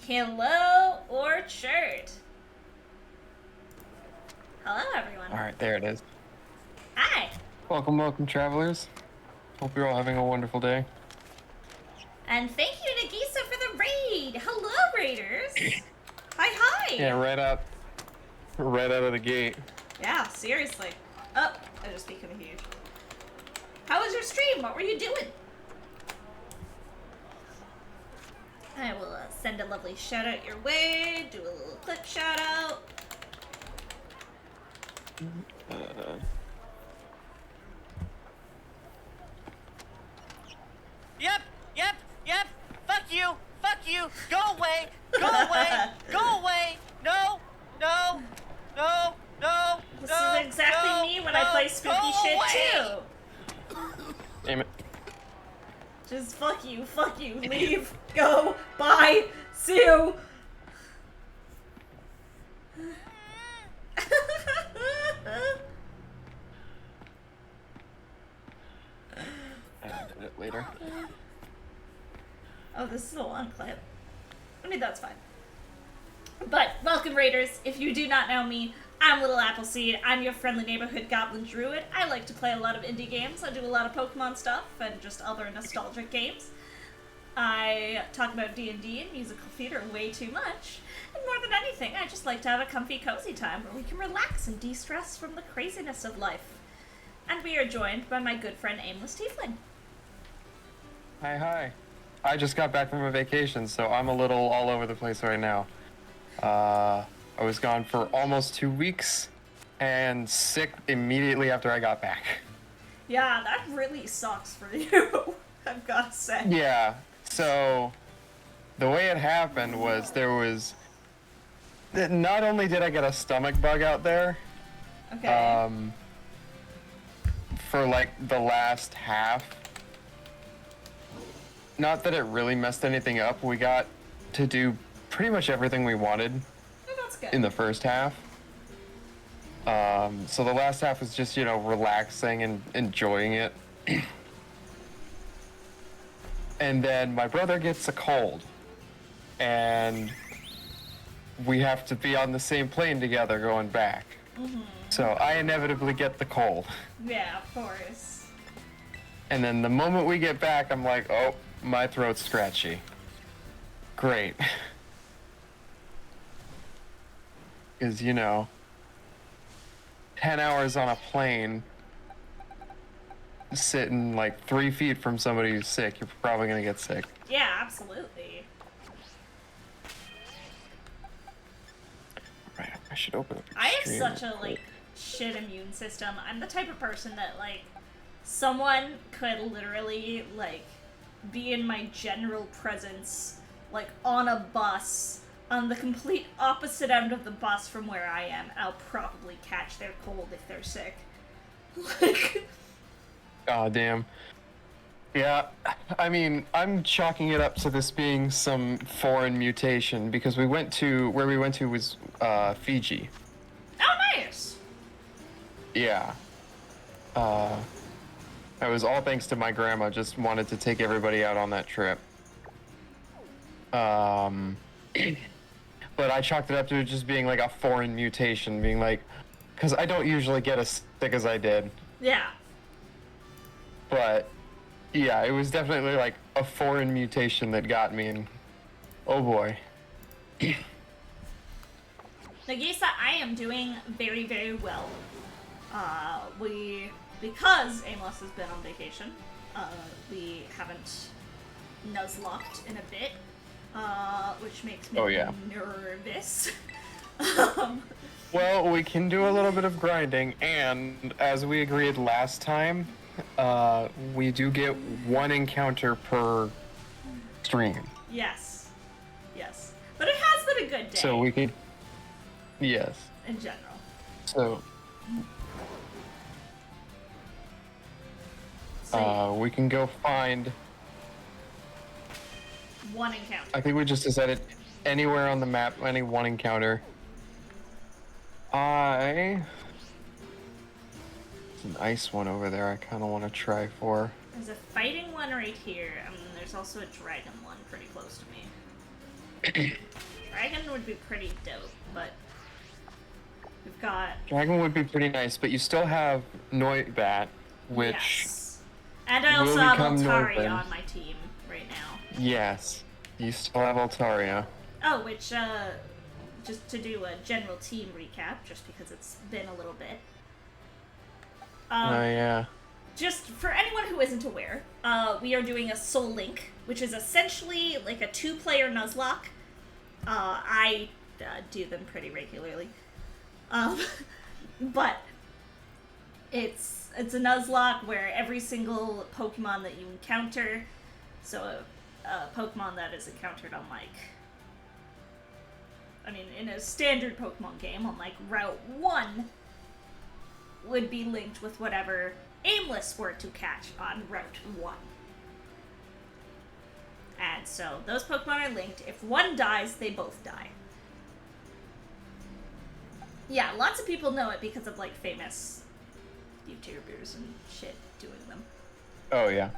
Hello, Orchard. Hello, everyone. All right, there it is. Hi. Welcome, welcome, travelers. Hope you're all having a wonderful day. And thank you, Nagisa, for the raid. Hello, raiders. Hi. Yeah, right out of the gate. Yeah, seriously. Oh, I just became huge. How was your stream? What were you doing? I will send a lovely shout out your way. Do a little clip shout out. Uh, Yep. Fuck you. Go away. Go away. No. This is exactly me when I play spooky shit too. damn it. Just fuck you, leave, go, bye, see you. I did it later. Oh, this is a long clip. I mean, that's fine. But, welcome, Raiders. If you do not know me, I'm Little Appleseed. I'm your friendly neighborhood goblin druid. I like to play a lot of indie games. I do a lot of Pokemon stuff and just other nostalgic games. I talk about D&D and musical theater way too much. And more than anything, I just like to have a comfy, cozy time where we can relax and de-stress from the craziness of life. And we are joined by my good friend AimlessTiefling. Hi. I just got back from a vacation, so I'm a little all over the place right now. I was gone for almost 2 weeks and sick immediately after I got back. Yeah, that really sucks for you, I've gotta say. Yeah, so the way it happened was not only did I get a stomach bug out there, Okay. for like the last half. Not that it really messed anything up. We got to do pretty much everything we wanted Oh, that's good. in the first half. So the last half was just, relaxing and enjoying it. And then my brother gets a cold. And we have to be on the same plane together going back. Mm-hmm. So I inevitably get the cold. Yeah, of course. And then the moment we get back, I'm like, oh, my throat's scratchy. Great. Because, 10 hours on a plane, sitting like 3 feet from somebody who's sick, you're probably going to get sick. Yeah, absolutely. Right, I should open up your I have stream such real a, quick. shit immune system. I'm the type of person that, someone could literally, be in my general presence, on a bus, on the complete opposite end of the bus from where I am, and I'll probably catch their cold if they're sick. Oh, damn. Yeah, I mean, I'm chalking it up to this being some foreign mutation because where we went to was Fiji. Oh, nice! Yeah. It was all thanks to my grandma, just wanted to take everybody out on that trip. But I chalked it up to it just being like a foreign mutation, being like, because I don't usually get as sick as I did. Yeah. But yeah, it was definitely like a foreign mutation that got me, and oh boy. Nagisa, I am doing very, very well. Because Aimless has been on vacation, we haven't nuzlocked in a bit, which makes me nervous. Well, we can do a little bit of grinding, and as we agreed last time, we do get 1 encounter per stream. Yes. But it has been a good day. So we could, yes. In general. So, we can go find, 1 encounter. I think we just decided anywhere on the map, any 1 encounter. There's an ice one over there I kind of want to try for. There's a fighting one right here, and there's also a dragon one pretty close to me. Dragon would be pretty dope, but we've got Dragon would be pretty nice, but you still have Noibat, which yes. And I also will have become Altaria Northern. on my team right now. Yes, you still have Altaria. Oh, which just to do a general team recap, just because it's been a little bit. Oh yeah. Just for anyone who isn't aware, we are doing a Soul Link, which is essentially like a 2-player Nuzlocke. I do them pretty regularly. But it's a Nuzlocke where every single Pokemon that you encounter, so a Pokemon that is encountered on in a standard Pokemon game, on Route 1, would be linked with whatever Aimless were to catch on Route 1. And so those Pokemon are linked. If one dies, they both die. Yeah, lots of people know it because of famous VTubers and shit doing them. Oh yeah.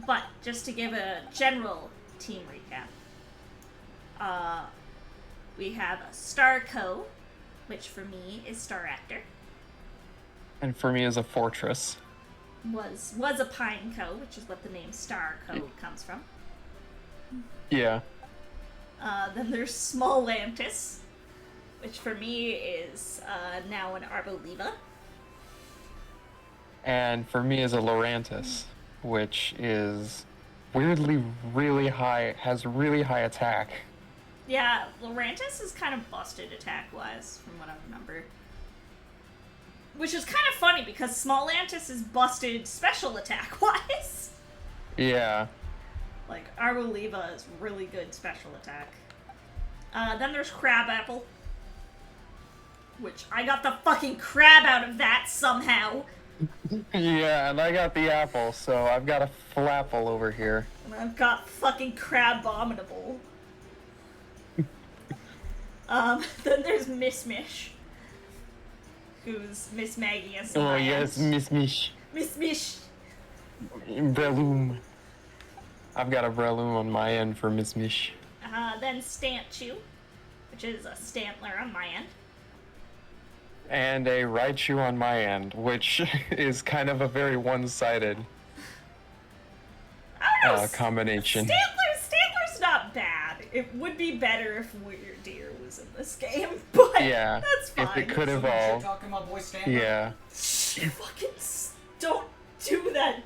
But just to give a general team recap, we have a Starco, which for me is Star Actor. And for me is a Fortress. Was a Pineco, which is what the name Starco comes from. Yeah. Then there's Smallantis, which for me is now an Arboliva. And for me is a Lurantis, which is weirdly really high, has really high attack. Yeah, Lurantis is kind of busted attack-wise, from what I remember. Which is kind of funny, because Smallantis is busted special attack-wise. Yeah. Arboliva is really good special attack. Then there's Crabapple. Which, I got the fucking crab out of that somehow. Yeah, and I got the apple, so I've got a Flapple over here. And I've got fucking Crabominable. Then there's Miss Mish. Who's Miss Maggie as Oh yes, Miss Mish. Miss Mish. Breloom. I've got a Breloom on my end for Miss Mish. Then Stantchu, which is a Stantler on my end. And a Raichu on my end, which is kind of a very one-sided I don't know. combination. Stantler's not bad. It would be better if Weird Deer was in this game, but Yeah, that's fine. if it could So evolve. you're talking about boy Stanley? Yeah. Don't do that.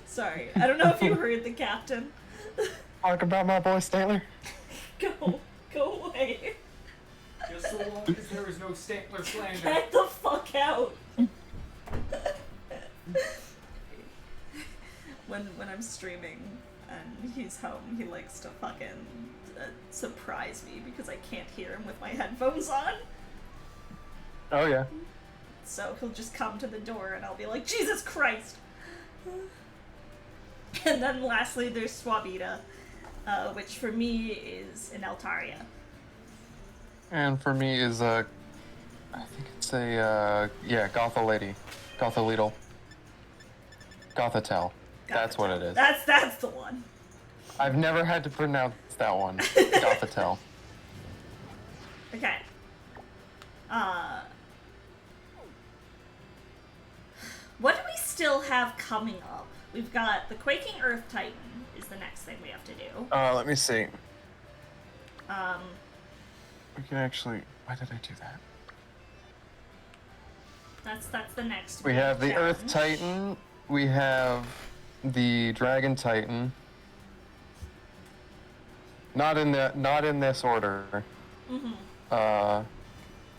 Sorry, I don't know if you heard the captain. Talk about my boy Stantler. Go away. Just so long as there is no Stantler slander. Get the fuck out. when I'm streaming and he's home, he likes to fucking surprise me because I can't hear him with my headphones on. Oh yeah. So he'll just come to the door and I'll be like, Jesus Christ! And then lastly, there's Swabita, which for me is an Altaria. And for me is I think it's a Gothalady. Gothaleedle. Gothitelle. That's what it is. That's the one. I've never had to pronounce that one. Gothitelle. Okay. What do we still have coming up? We've got the Quaking Earth Titan is the next thing we have to do. Let me see. We can actually. Why did I do that? That's the next. We have the challenge. Earth Titan. We have the Dragon Titan. Not in this order. Mm-hmm.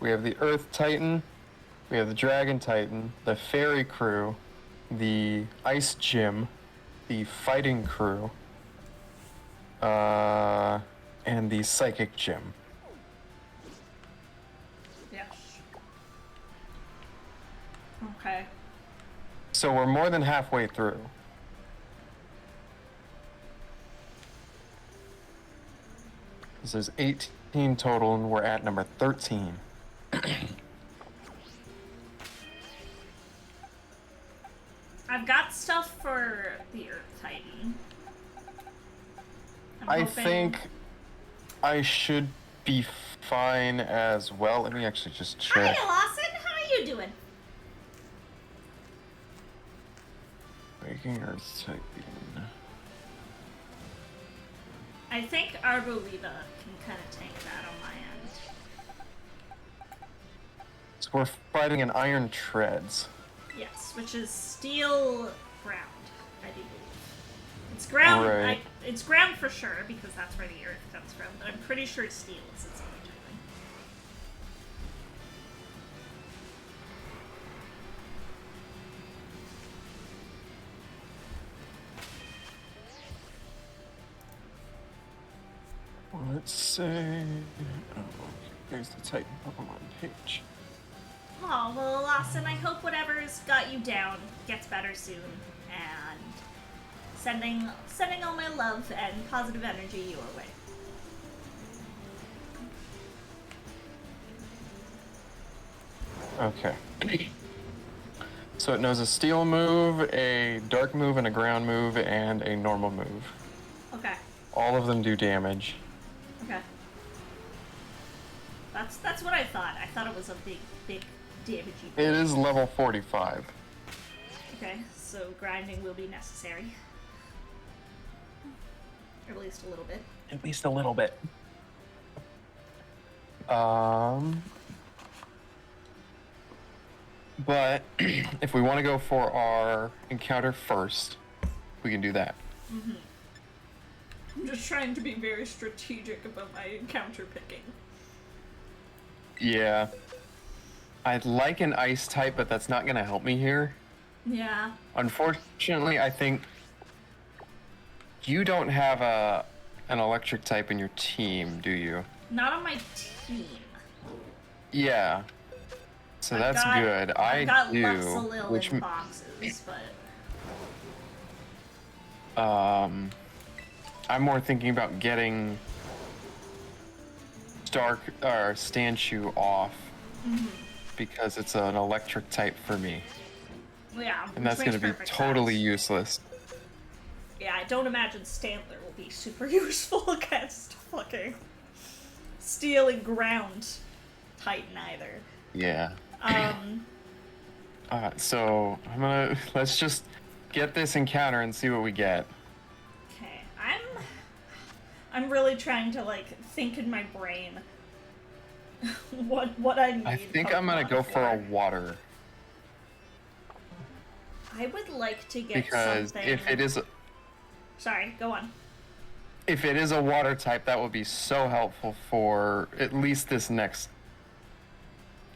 We have the Earth Titan. We have the Dragon Titan, the Fairy Crew, the Ice Gym, the Fighting Crew, and the Psychic Gym. Yes. Okay. So we're more than halfway through. This is 18 total, and we're at number 13. I've got stuff for the Earth Titan. I think I should be fine as well. Let me actually just check. Hi, Lawson. How are you doing? Quaking Earth Titan. I think Arboliva can kind of tank that on my end. So we're fighting an Iron Treads. Yes, which is steel ground, I do believe. It's ground. Right. It's ground for sure because that's where the earth comes from. But I'm pretty sure steel is its own typing. Let's say. Oh, there's the Titan Pokemon page. Oh, well, Lawson, I hope whatever's got you down gets better soon. And sending all my love and positive energy your way. Okay. So it knows a steel move, a dark move, and a ground move, and a normal move. Okay. All of them do damage. Okay. That's what I thought. I thought it was a big damagey. It is level 45. Okay, so grinding will be necessary. Or at least a little bit. At least a little bit. But if we want to go for our encounter first, we can do that. Mm-hmm. I'm just trying to be very strategic about my encounter picking. Yeah. I'd like an ice type, but that's not going to help me here. Yeah. Unfortunately, I think you don't have an electric type in your team, do you? Not on my team. Yeah. So I've that's got- good. I've got do, Luxalil which in boxes, but I'm more thinking about getting Stark or Stanshu off because it's an electric type for me, yeah. and that's going to be totally useless. Yeah, I don't imagine Stantler will be super useful against fucking steel and ground Titan either. Yeah. So let's just get this encounter and see what we get. Okay, I'm really trying to like think in my brain what I need. I think I'm gonna go for a water I would like to get because something. if it is Sorry, go on. a water type, that will be so helpful for at least this next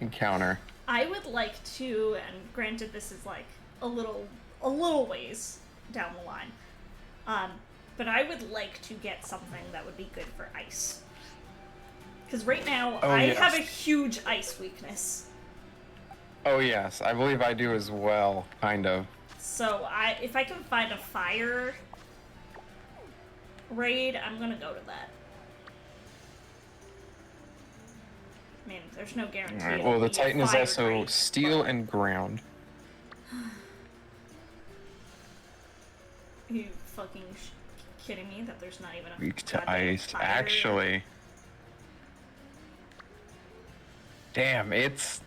encounter. I would like to, and granted this is like a little ways down the line, but I would like to get something that would be good for ice. Because right now, I yes. have a huge ice weakness. Oh yes, I believe I do as well, kind of. So if I can find a fire raid, I'm gonna go to that. I mean, there's no guarantee. Alright, it'll well the be a Titan is fire also raid, steel but- and Are you fucking kidding me that there's not even a weak to goddamn ice. fire? Actually. Damn, it's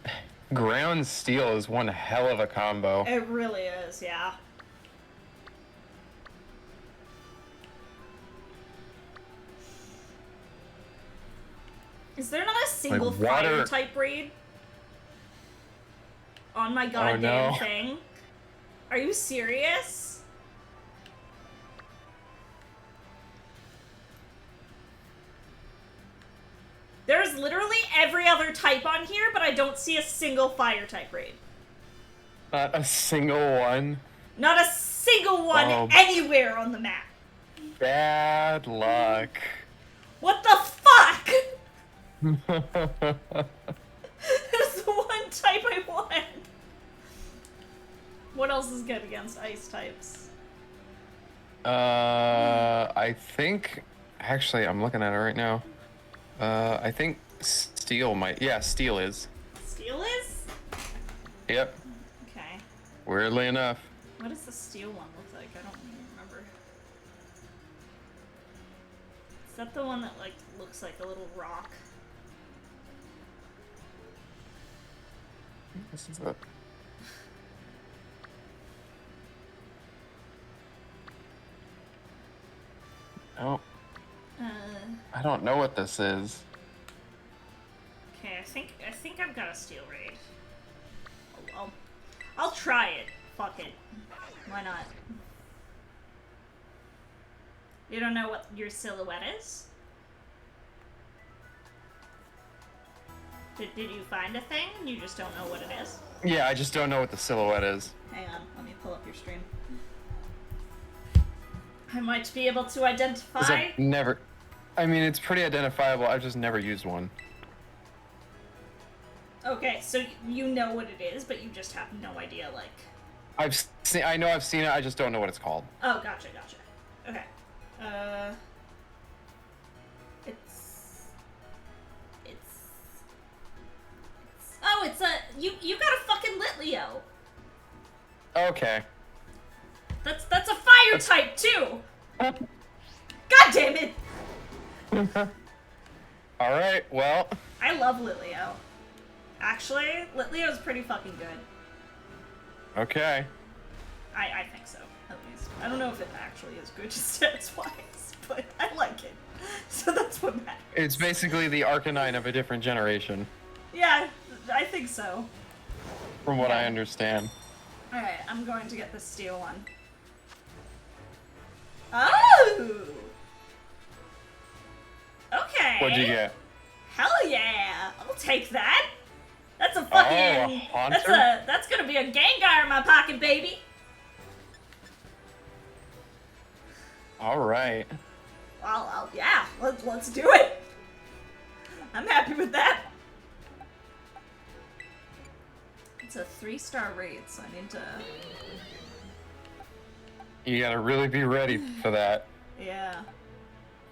ground steel is one hell of a combo. It really is, yeah. Is there not a single Like water- fire type raid on my goddamn no. thing? Are you serious? There's literally every other type on here, but I don't see a single fire type raid. Not a single one. Not a single one Oh. anywhere on the map. Bad luck. What the fuck? That's the one type I want. What else is good against ice types? I think actually I'm looking at it right now. I think steel might. Yeah, steel is. Steel is? Yep. Okay. Weirdly enough. What does the steel one look like? I don't even remember. Is that the one that, like, looks like a little rock? This is it. No, I don't know what this is. Okay, I think I've got a steel raid. I'll try it. Fuck it. Why not? You don't know what your silhouette is? Did you find a thing? You just don't know what it is? Yeah, I just don't know what the silhouette is. Hang on, let me pull up your stream. I might be able to 'Cause identify. I've never. I mean, it's pretty identifiable. I've just never used one. Okay, so you know what it is, but you just have no idea, like... I know I've seen it. I just don't know what it's called. Oh, gotcha. Okay. Oh, it's a... You got a fucking Litleo. Okay. That's a fire type, too! God damn it! Alright, well. I love Litleo. Actually, Litleo's pretty fucking good. Okay. I think so, at least. I don't know if it actually is good stats-wise, but I like it. So that's what matters. It's basically the Arcanine of a different generation, Yeah, I think so. from what I understand. Alright, I'm going to get the steel one. Oh! Okay. What'd you get? Hell yeah! I'll take that! That's a Oh, fucking... a Haunter? That's gonna be a Gengar in my pocket, baby! Alright. Yeah, let's do it! I'm happy with that. It's a 3-star raid, so I need to... You gotta really be ready for that. Yeah.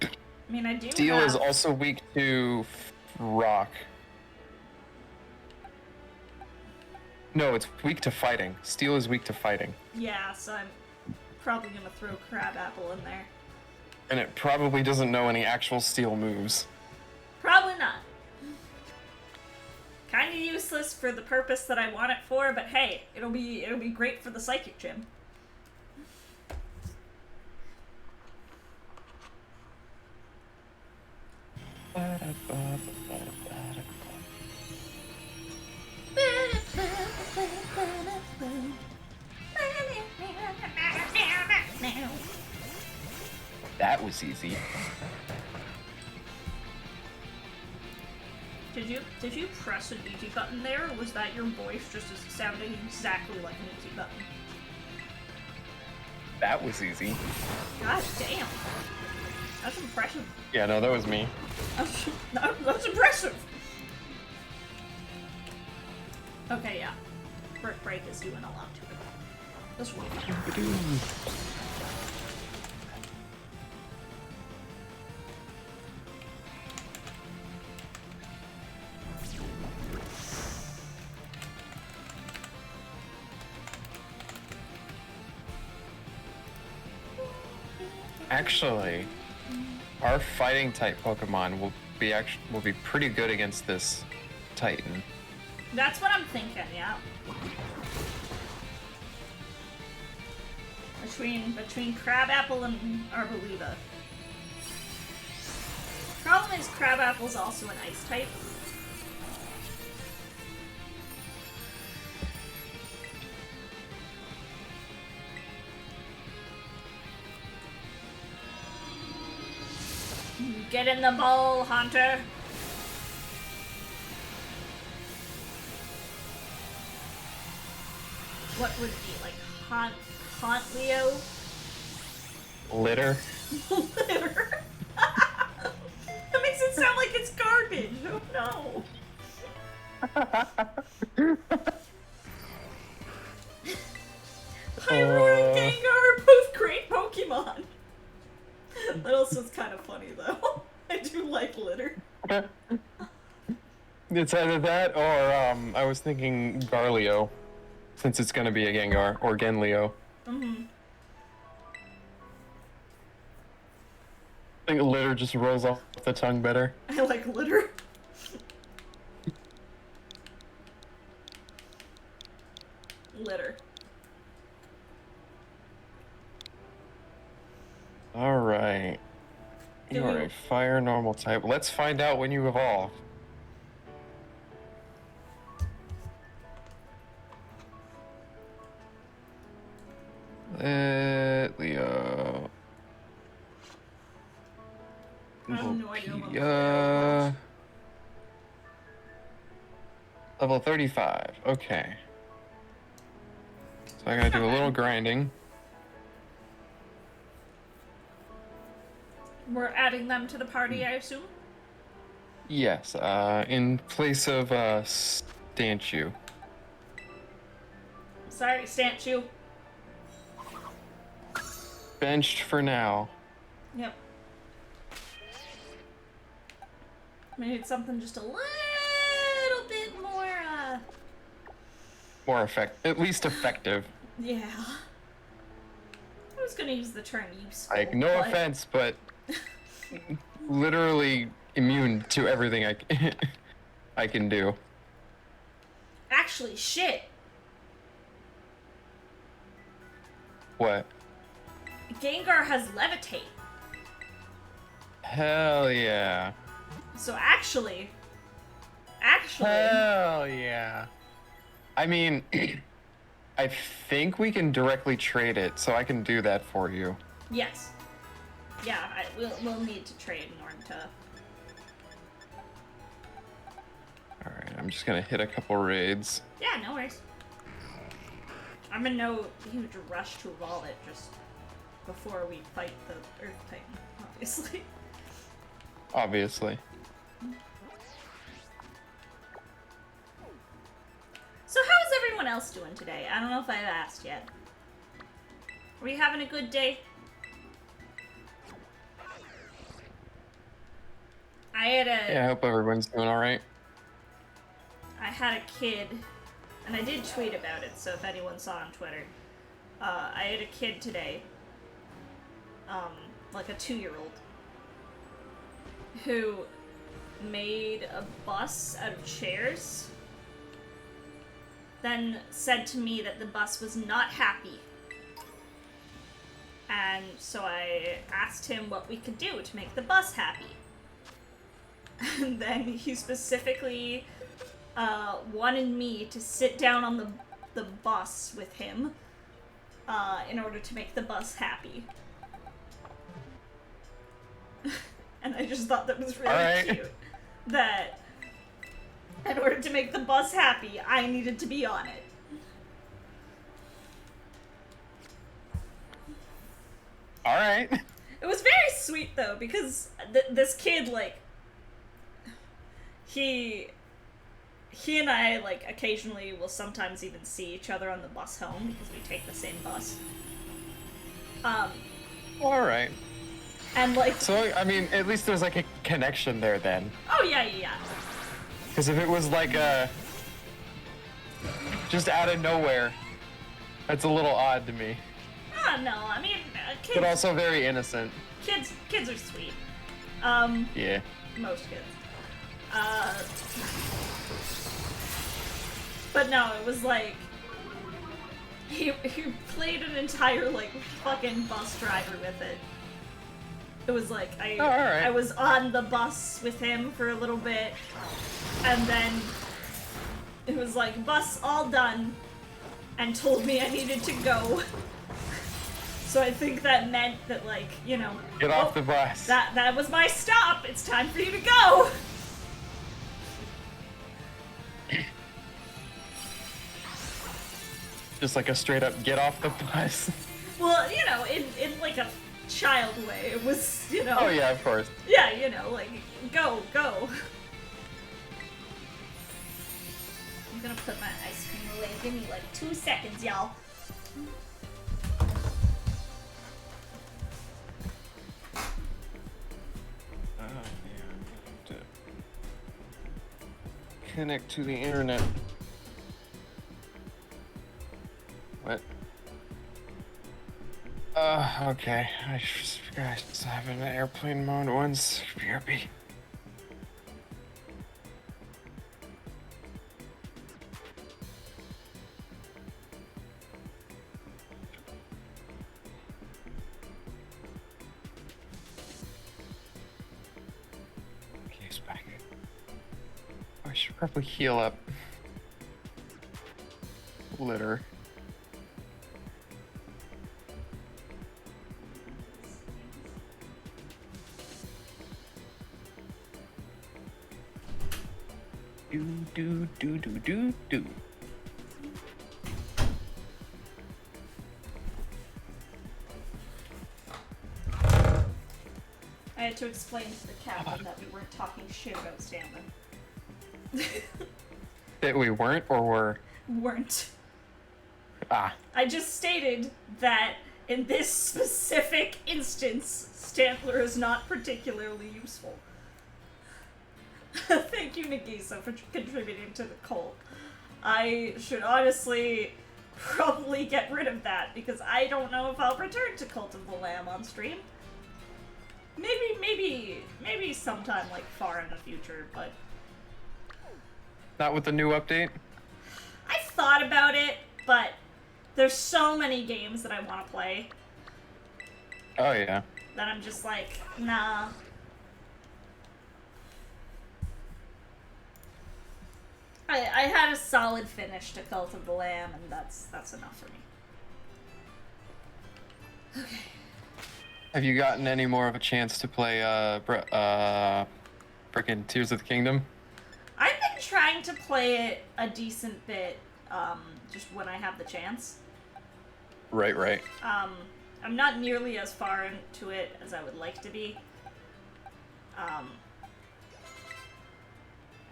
I mean, I do Steel have... is also weak to rock. No, it's weak to fighting. Steel is weak to fighting. Yeah, so I'm probably gonna throw Crabapple in there. And it probably doesn't know any actual steel moves. Probably not. Kinda useless for the purpose that I want it for, but hey, it'll be great for the Psychic Gym. That was easy. Did you press an ET button there, or was that your voice just sounding exactly like an ET button? That was easy. God damn. That's impressive. Yeah, no, that was me. That's impressive! Okay, yeah. Brick Break is doing a lot to it. That's really fun. Actually, our fighting type Pokemon will be pretty good against this Titan. That's what I'm thinking, yeah. Between Crabapple and Arboliva. Problem is Crabapple's also an ice type. Get in the bowl, Hunter. What would it be, like Haunt Leo? Litter? Litter? That makes it sound like it's garbage. Oh no. Pyro and Gengar are both great Pokemon. That also is kind of funny though. I do like Litter. It's either that or I was thinking Garlio, since it's gonna be a Gengar, or Genlio. Mm-hmm. I think litter just rolls off the tongue better. I like litter. Litter. All right. You are a fire normal type. Let's find out when you evolve. Leo. I have no idea what Yeah. Level 35. Okay. So I gotta do a little grinding. We're adding them to the party, I assume? Yes, in place of Stanchu. Sorry, statue. Benched for now. Yep. We need something just a little bit more, More at least effective. yeah. I was gonna use the term useful. Like, no but... offense, but literally immune to everything I can do. Actually, shit. What? Gengar has levitate. Hell yeah. So actually, Hell yeah. I mean, I think we can directly trade it, so I can do that for you. yes. Yeah, we'll need to trade in order to... Alright, I'm just gonna hit a couple raids. Yeah, no worries. I'm in no huge rush to evolve it just before we fight the Earth Titan, obviously. Obviously. So how's everyone else doing today? I don't know if I've asked yet. Are we having a good day? Yeah, I hope everyone's doing alright. I had a kid, and I did tweet about it, so if anyone saw on Twitter, I had a kid today, like a 2-year-old, who made a bus out of chairs, then said to me that the bus was not happy. And so I asked him what we could do to make the bus happy. And then he specifically wanted me to sit down on the bus with him in order to make the bus happy. And I just thought that was really cute. That in order to make the bus happy, I needed to be on it. Alright. It was very sweet though, because this kid, like, he and I, like, occasionally will sometimes even see each other on the bus home because we take the same bus. Alright. And, like... So, I mean, at least there's, like, a connection there, then. Oh, yeah, yeah, yeah. Because if it was, like, just out of nowhere, that's a little odd to me. Oh, no, I mean, kids... But also very innocent. Kids are sweet. Yeah. Most kids. But no, it was like... He played an entire, like, fucking bus driver with it. It was like, I was on the bus with him for a little bit, and then it was like, bus all done, and told me I needed to go. So I think that meant that, like, you know... Get off the bus. That was my stop! It's time for you to go! Just like a straight up get off the bus. Well, you know, in like a child way, it was, you know... Oh yeah, of course. Yeah, you know, like, go. I'm gonna put my ice cream away. Give me, like, 2 seconds, y'all. Connect to the internet. What? Okay. I just forgot to have an airplane mode once. BRB. Okay, he's back. Oh, I should probably heal up. Litter. Do. I had to explain to the captain that we weren't talking shit about Stanley. That we weren't or were? Weren't. Ah. I just stated that in this specific instance, Stantler is not particularly useful. Thank you, Nagisa, for contributing to the cult. I should honestly probably get rid of that because I don't know if I'll return to Cult of the Lamb on stream. Maybe sometime like far in the future, but Not with the new update? I've thought about it, but there's so many games that I want to play Oh, yeah. that I'm just like, nah. I had a solid finish to Cult of the Lamb, and that's enough for me. Okay. Have you gotten any more of a chance to play, frickin' Tears of the Kingdom? I've been trying to play it a decent bit, just when I have the chance. Right. I'm not nearly as far into it as I would like to be.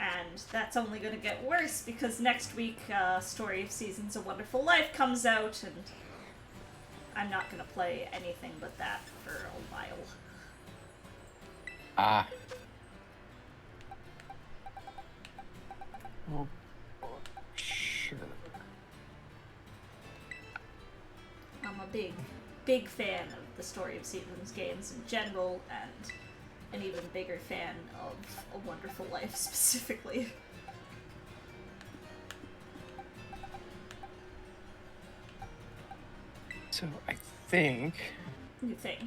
And that's only going to get worse because next week, Story of Seasons: A Wonderful Life comes out, and I'm not going to play anything but that for a while. Ah. Oh, sure. I'm a big fan of the Story of Seasons games in general, and an even bigger fan of A Wonderful Life specifically. So I think... You think?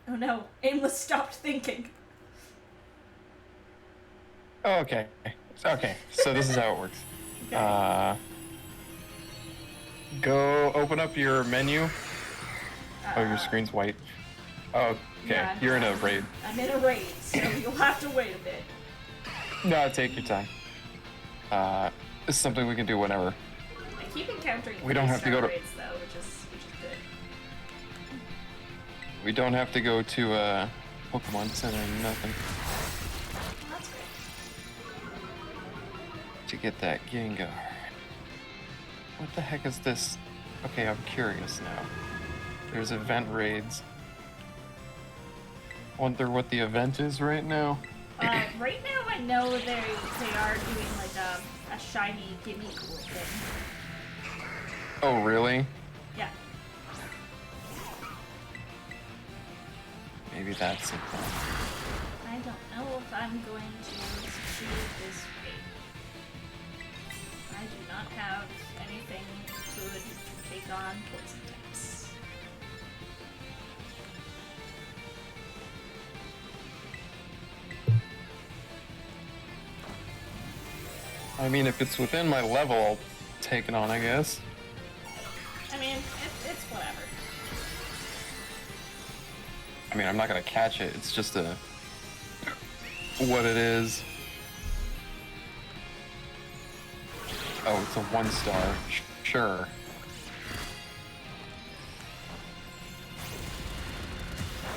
Oh no, Aimless stopped thinking. Oh, okay. Okay, so this is how it works. Okay. Go open up your menu. Oh, your screen's white. Oh, okay. Yeah, You're in a raid. I'm in a raid, so you'll have to wait a bit. No, take your time. This is something we can do whenever. I keep encountering We don't have to go to- raids though, which is good. We don't have to go to Pokemon Center or nothing Well, that's good. to get that Gengar. What the heck is this? Okay, I'm curious now. There's event raids. Wonder what the event is right now. Right now I know they are doing like a shiny gimme cool thing. Oh, really? Yeah. Maybe that's it then. I don't know if I'm going to succeed this raid. I do not have anything good to take on poison types. I mean, if it's within my level, I'll take it on, I guess. I mean, it's whatever. I mean, I'm not gonna catch it. It's just a... what it is. Oh, it's a 1-star. Sure.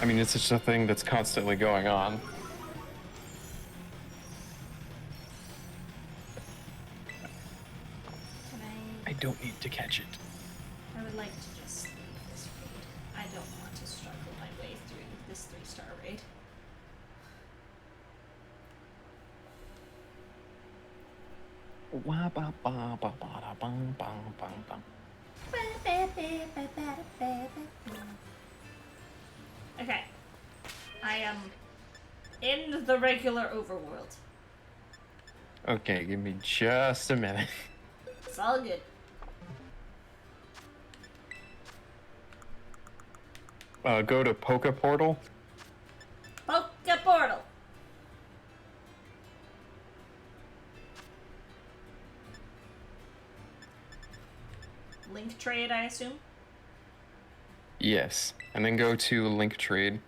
I mean, it's just a thing that's constantly going on. Can I don't need to catch it. I would like to just leave this raid. I don't want to struggle my way through this 3-star raid. Wah, ba, ba, ba, ba, da, bum, bum, bum, bum. Okay. I am in the regular overworld. Okay, give me just a minute. It's all good. Go to Poke Portal. Poke portal. Link trade, I assume? Yes, and then go to Link Trade.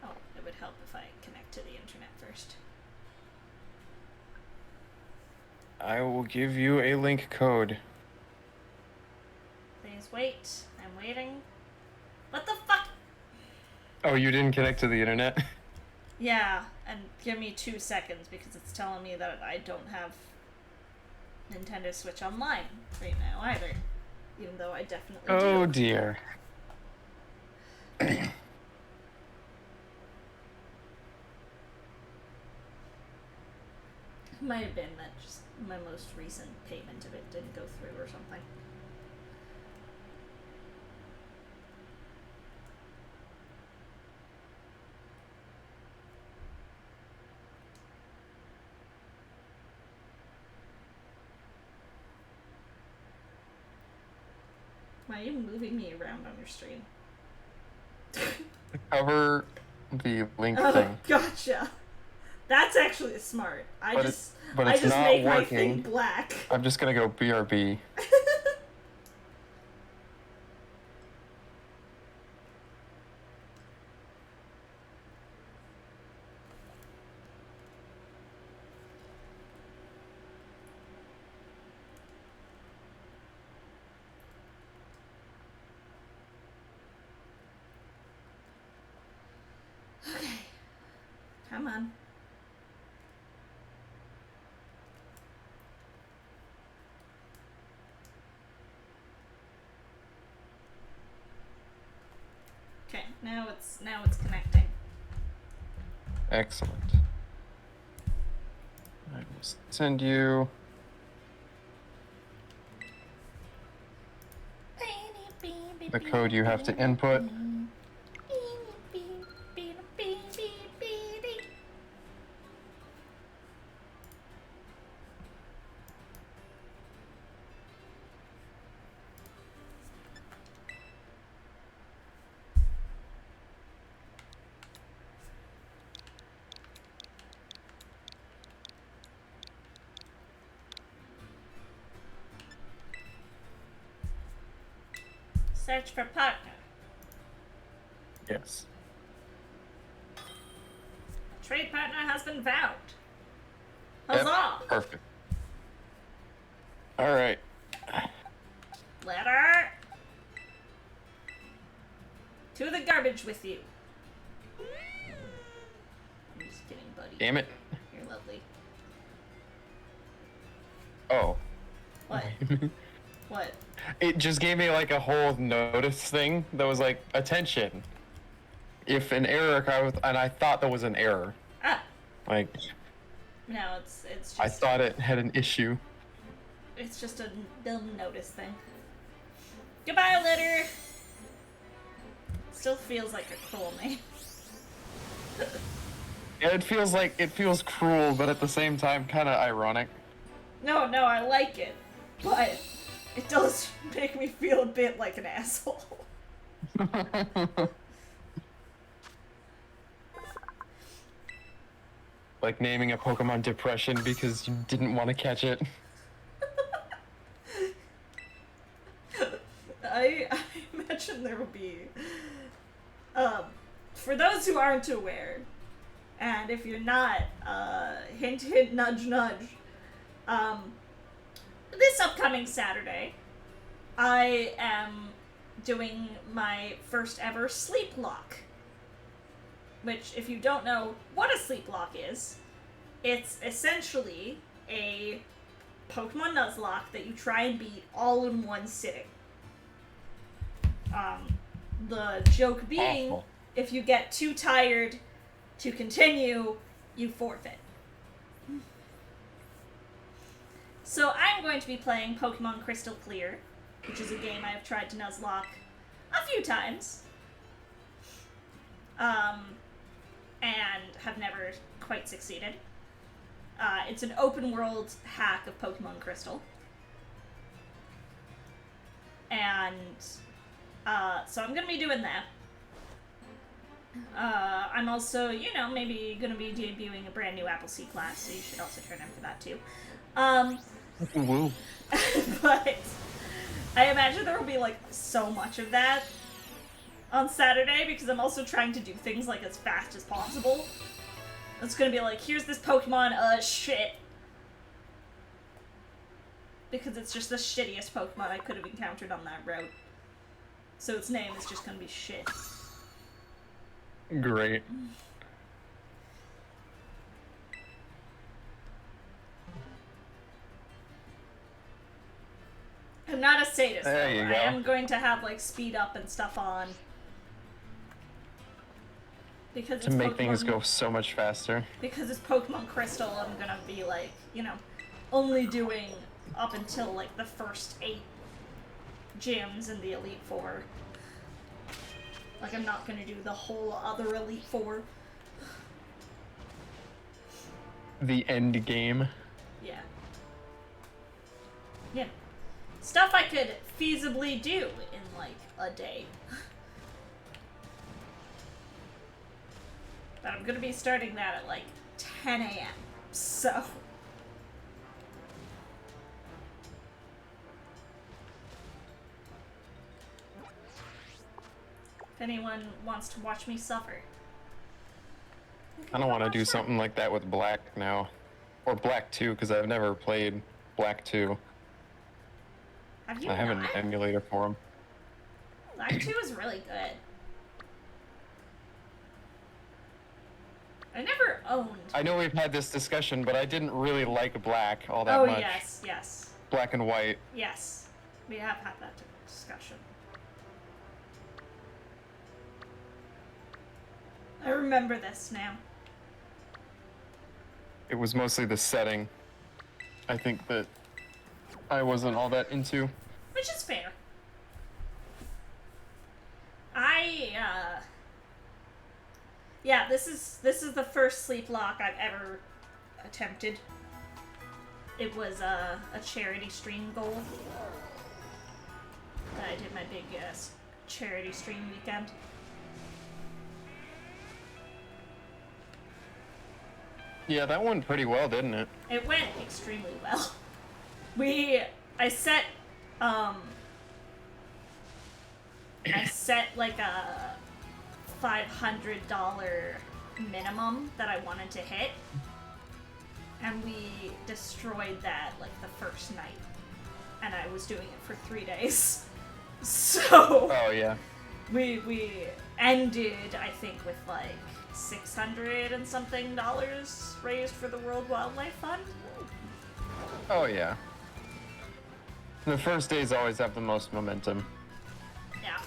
Oh, it would help if I connect to the internet first. I will give you a link code. Please wait. I'm waiting. What the fuck? Oh, you didn't connect to the internet? Yeah, and give me 2 seconds because it's telling me that I don't have Nintendo Switch Online right now either. Even though I definitely Oh do. dear. Might have been that just my most recent payment of it didn't go through or something. Why are you moving me around on your stream? Cover the link Oh, thing. gotcha. That's actually smart. But just it's not make working. my thing black. I'm just gonna go BRB. Okay. Come on. Okay, now it's connecting. Excellent. I will send you. The code you have to input. Search for partner. Yes. Trade partner has been found. Yep, Huzzah! perfect. All right. Letter. To the garbage with you. I'm just kidding, buddy. Damn it. You're lovely. Oh. What? What? It just gave me like a whole notice thing that was like, attention. If an error occurs, and I thought there was an error. Ah. Like, No, it's just. I thought it had an issue. It's just a dumb notice thing. Goodbye, letter. Still feels like a cruel name. Yeah, it feels cruel, but at the same time, kind of ironic. No, I like it, but it does make me feel a bit like an asshole. Like naming a Pokemon Depression because you didn't want to catch it. I imagine there will be, for those who aren't aware, and if you're not, hint, hint, nudge, nudge, this upcoming Saturday, I am doing my first ever sleep lock. Which, if you don't know what a sleep lock is, it's essentially a Pokemon Nuzlocke that you try and beat all in one sitting. The joke being, Awful. if you get too tired to continue, you forfeit. So I'm going to be playing Pokemon Crystal Clear, which is a game I've tried to Nuzlocke a few times. And have never quite succeeded. It's an open world hack of Pokemon Crystal. And so I'm gonna be doing that. I'm also, maybe gonna be debuting a brand new Appleseed class, so you should also turn in for that too. Woo. But I imagine there will be like so much of that on Saturday because I'm also trying to do things like as fast as possible. It's gonna be like, here's this Pokemon, shit. Because it's just the shittiest Pokemon I could have encountered on that route. So its name is just gonna be shit. Great. I'm not a sadist, though. There you I go. am going to have, like, speed up and stuff on. Because To make things go so much faster. Because it's Pokemon Crystal, I'm gonna be, like, only doing up until, like, the first 8 gyms in the Elite Four. Like, I'm not gonna do the whole other Elite Four. The end game. Yeah. Yeah. Stuff I could feasibly do in, like, a day. But I'm gonna be starting that at, like, 10 a.m., so... If anyone wants to watch me suffer. I don't want to do something like that with Black now. Or Black 2, because I've never played Black 2. Have you I have an not? emulator for him. Black 2 is really good. I never owned. I know we've had this discussion, but I didn't really like Black all that Oh, much. yes. Black and White. Yes. We have had that discussion. I remember this now. It was mostly the setting. I think that I wasn't all that into. Which is fair. Yeah, this is the first sleep lock I've ever attempted. It was a charity stream goal. I did my big charity stream weekend. Yeah, that went pretty well, didn't it? It went extremely well. I set like a $500 minimum that I wanted to hit, and we destroyed that like the first night, and I was doing it for 3 days. So Oh, yeah. we ended, I think, with like $600 and something raised for the World Wildlife Fund. Oh, yeah. The first days always have the most momentum. Yeah.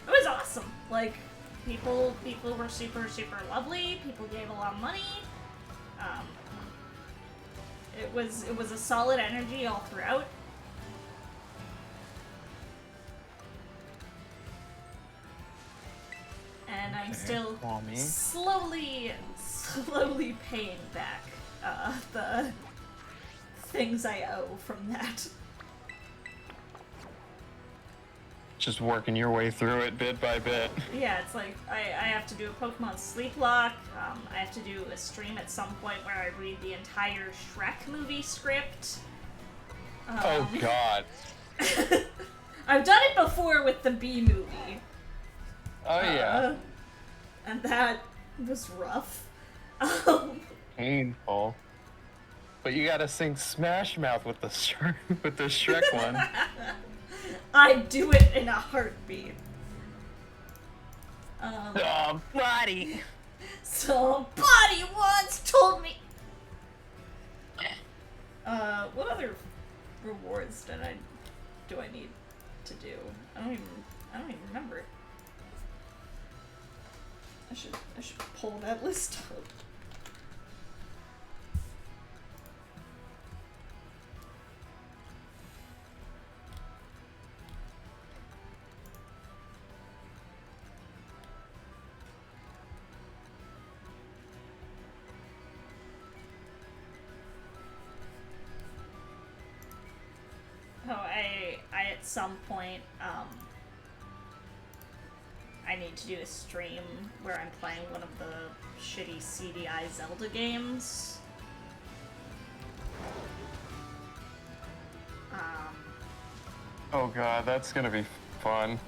It was awesome. Like, people were super, super lovely. People gave a lot of money. It was a solid energy all throughout. And I'm still Mommy. slowly paying back the things I owe from that. Just working your way through it bit by bit. Yeah, it's like I have to do a Pokemon Sleep Lock. I have to do a stream at some point where I read the entire Shrek movie script. Oh, God. I've done it before with the Bee movie. Oh, yeah. And that was rough. Painful. But you gotta sing Smash Mouth with the Shrek one. I do it in a heartbeat. Oh, buddy. Somebody once told me. What other rewards do I need to do? I don't even remember. I should pull that list up. at some point, I need to do a stream where I'm playing one of the shitty CDI Zelda games. Oh god, that's gonna be fun.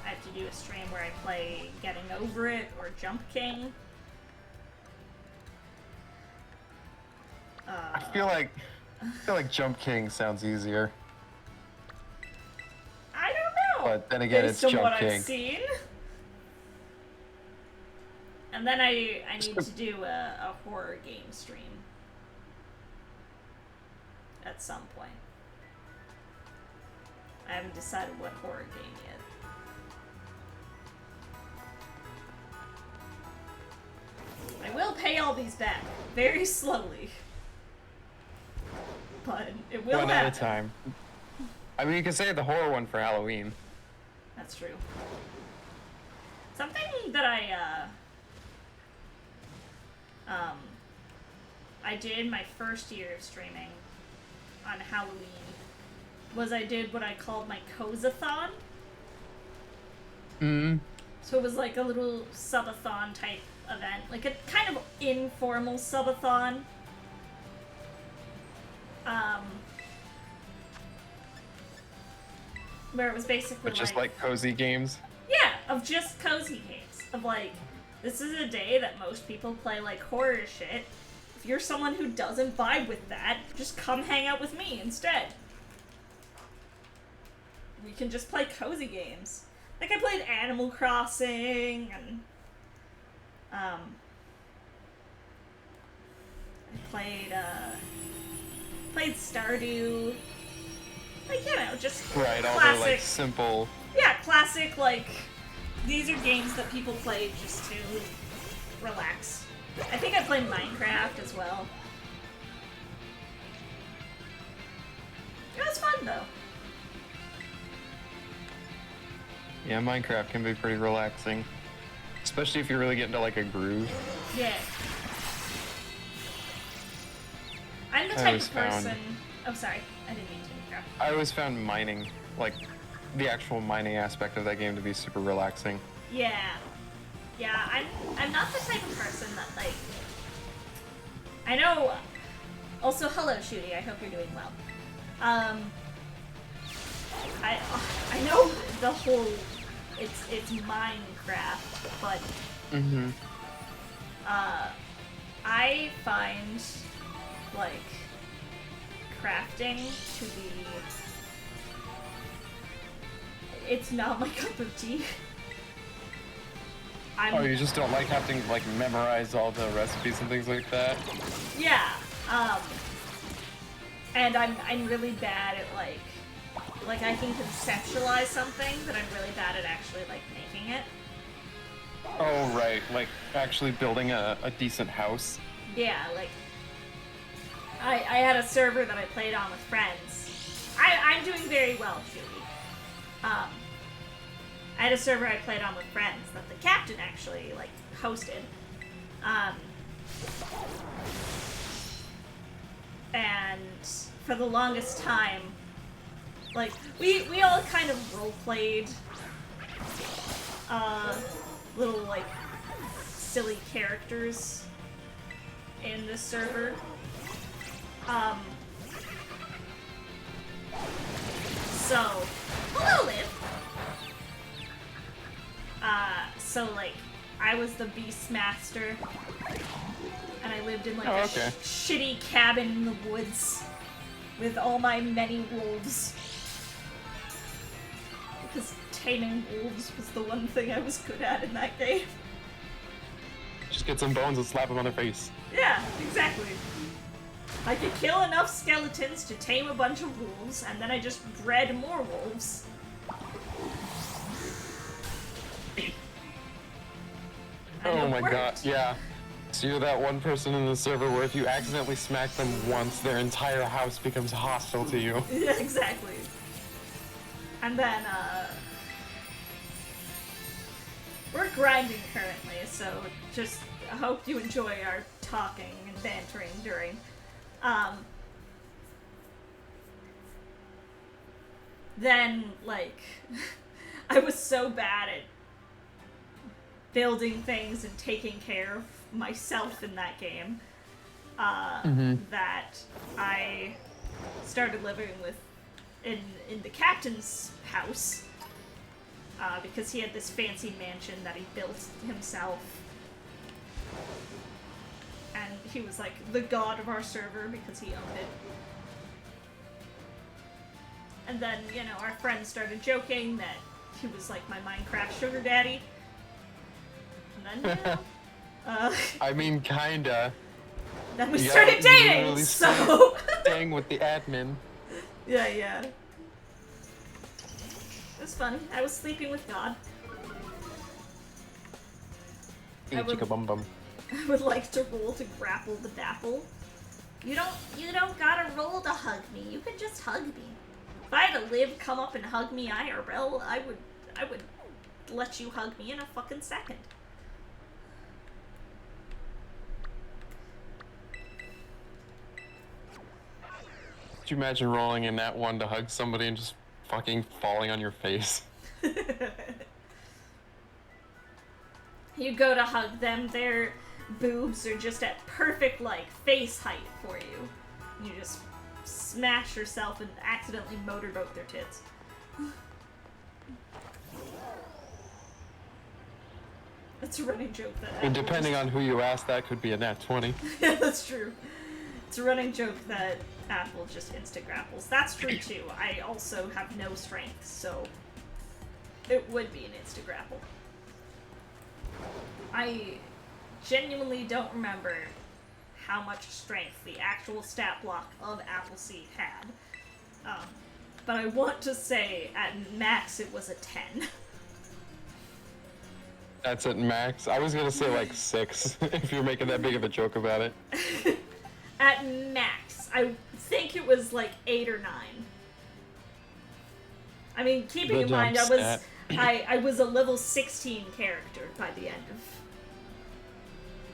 I have to do a stream where I play Getting Over It or Jump King. I feel like Jump King sounds easier. I don't know. But then again, Based it's on what Jump King. I've seen. And then I need to do a horror game stream at some point. I haven't decided what horror game yet. I will pay all these back very slowly, but it will One happen. at a time. I mean, you can save the horror one for Halloween. That's true. Something that I did my first year of streaming on Halloween was I did what I called my Cozathon. So it was like a little subathon type event, like a kind of informal subathon. Where it was basically But just like cozy games. yeah, of just cozy games. Of like, this is a day that most people play like horror shit. If you're someone who doesn't vibe with that, just come hang out with me instead. We can just play cozy games. Like I played Animal Crossing and I played Stardew. Like, you know, just Right, all classic. the like simple. Yeah, classic, like, these are games that people play just to relax. I think I played Minecraft as well. It was fun, though. Yeah, Minecraft can be pretty relaxing. Especially if you really get into like a groove. Yeah. I'm the I type always of person... found- Oh, sorry. I didn't mean to interrupt. I always found mining, like the actual mining aspect of that game, to be super relaxing. Yeah. Yeah, I'm not the type of person that, like... I know... Also, hello, Shooty. I hope you're doing well. I know the whole... It's Minecraft, but... Mm-hmm. I find, like, crafting to be... It's not my cup of tea. Oh, you just don't like having to like memorize all the recipes and things like that? Yeah, and I'm really bad at, like I can conceptualize something, but I'm really bad at actually, like, making it. Oh, right, like actually building a decent house. Yeah, like, I had a server that I played on with friends. I'm doing very well, Julie. I had a server I played on with friends that the captain actually, like, hosted. And for the longest time, like, we all kind of role-played, little, like, silly characters in this server. So, hello, Liv! So, like, I was the Beastmaster, and I lived in, like, Oh, a okay. shitty cabin in the woods with all my many wolves. Because taming wolves was the one thing I was good at in that game. Just get some bones and slap them on their face. Yeah, exactly. I could kill enough skeletons to tame a bunch of wolves, and then I just bred more wolves. And Oh it my worked. god, yeah. So you're that one person in the server where if you accidentally smack them once, their entire house becomes hostile to you. Yeah, exactly. And then, we're grinding currently, so just I hope you enjoy our talking and bantering during. then, like, I was so bad at building things and taking care of myself in that game that I started living in the captain's house because he had this fancy mansion that he built himself. And he was like the god of our server because he owned it. And then, you know, our friends started joking that he was like my Minecraft sugar daddy. And then, you know, I mean, kinda. then we You started gotta dating, literally so... Staying with the admin. Yeah. It was fun. I was sleeping with God. Hey, chicka bum bum. I would like to roll to grapple the dapple. You don't gotta roll to hug me. You can just hug me. If I had to live, come up and hug me IRL, I would let you hug me in a fucking second. Could you imagine rolling in that one to hug somebody and just fucking falling on your face? You go to hug them, their boobs are just at perfect, like, face height for you. You just smash yourself and accidentally motorboat their tits. That's a running joke that And depending on who you ask, that could be a nat 20. Yeah, that's true. It's a running joke that Apple just instant grapples. That's true too. I also have no strength, so it would be an instant grapple. I genuinely don't remember how much strength the actual stat block of Appleseed had. But I want to say at max it was a 10. That's at max. I was gonna say like 6, if you're making that big of a joke about it. At max. I think it was like 8 or 9. I mean, keeping in mind I was a level 16 character by the end of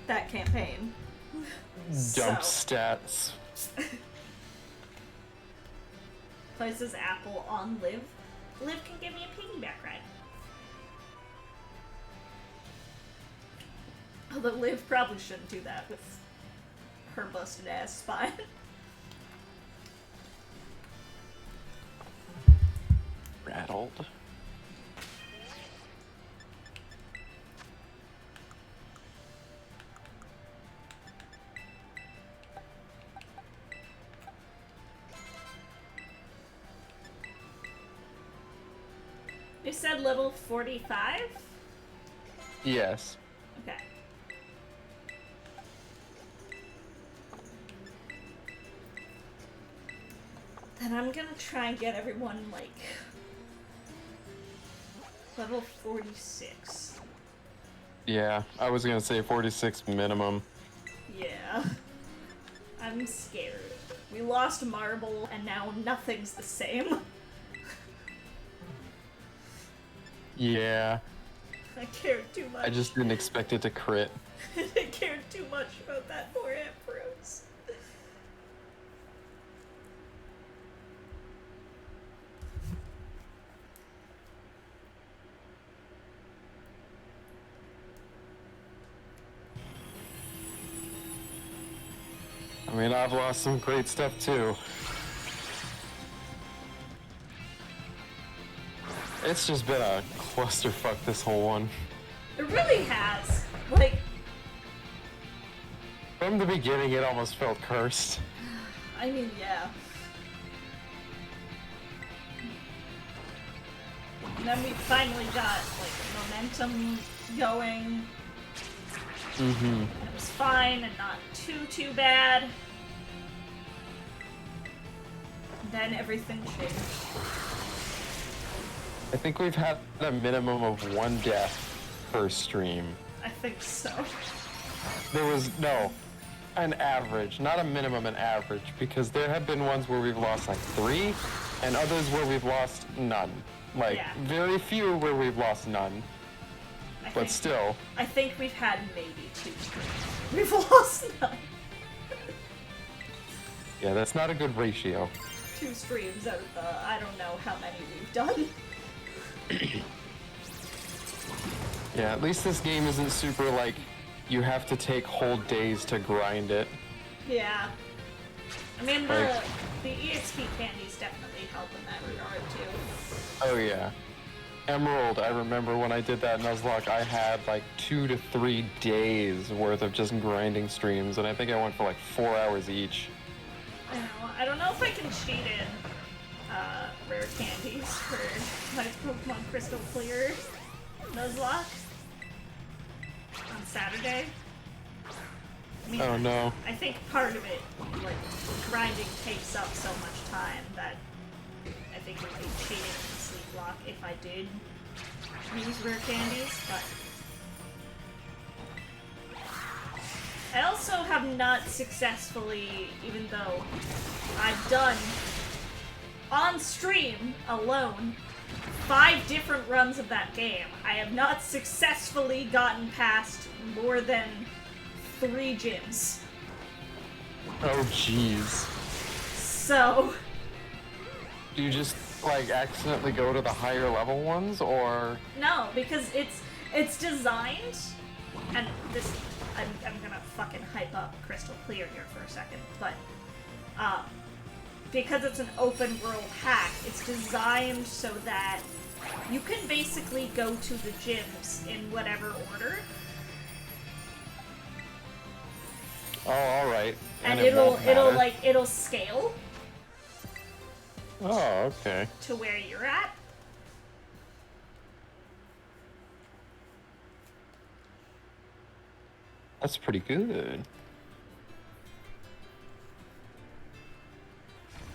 that campaign. Dump stats. Places Apple on Liv. Liv can give me a piggyback ride. Although Liv probably shouldn't do that with her busted ass spine. Rattled. You said level 45? Yes. Okay. Then I'm gonna try and get everyone, like, level 46. Yeah, I was gonna say 46 minimum. Yeah. I'm scared. We lost Marble, and now nothing's the same. Yeah. I cared too much. I just didn't expect it to crit. I cared too much about that poor Ambrose. I mean, I've lost some great stuff too. It's just been a clusterfuck, this whole one. It really has. Like, From the beginning, it almost felt cursed. I mean, yeah. And then we finally got, like, momentum going. Mm-hmm. And it was fine and not too bad. And then everything changed. I think we've had a minimum of 1 death per stream. I think so. There was, no, an average, not a minimum, an average, because there have been ones where we've lost like 3, and others where we've lost none. Like, Yeah. very few where we've lost none, but still. I think we've had maybe 2 streams. We've lost none. Yeah, that's not a good ratio. 2 streams out of the I don't know how many we've done. Yeah, at least this game isn't super like you have to take whole days to grind it. Yeah. I mean, Like- the EXP candies definitely help in that regard, too. Oh yeah. Emerald, I remember when I did that Nuzlocke, I had like 2 to 3 days worth of just grinding streams, and I think I went for like 4 hours each. I know. I don't know if I can cheat in rare candies for my Pokemon Crystal Clear Nuzlocke on Saturday. I mean, Oh no. I think part of it, like, grinding takes up so much time that I think it would be cheating in the sleep block if I did use rare candies, but I also have not successfully, even though I've done on stream alone 5 different runs of that game, I have not successfully gotten past more than 3 gyms. Oh jeez. So, Do you just like accidentally go to the higher level ones, or? no, because it's designed, and this, I'm gonna fucking hype up Crystal Clear here for a second, but, because it's an open world hack, it's designed so that you can basically go to the gyms in whatever order, Oh, all right. and it won't matter. it'll scale Oh, okay. to where you're at. That's pretty good.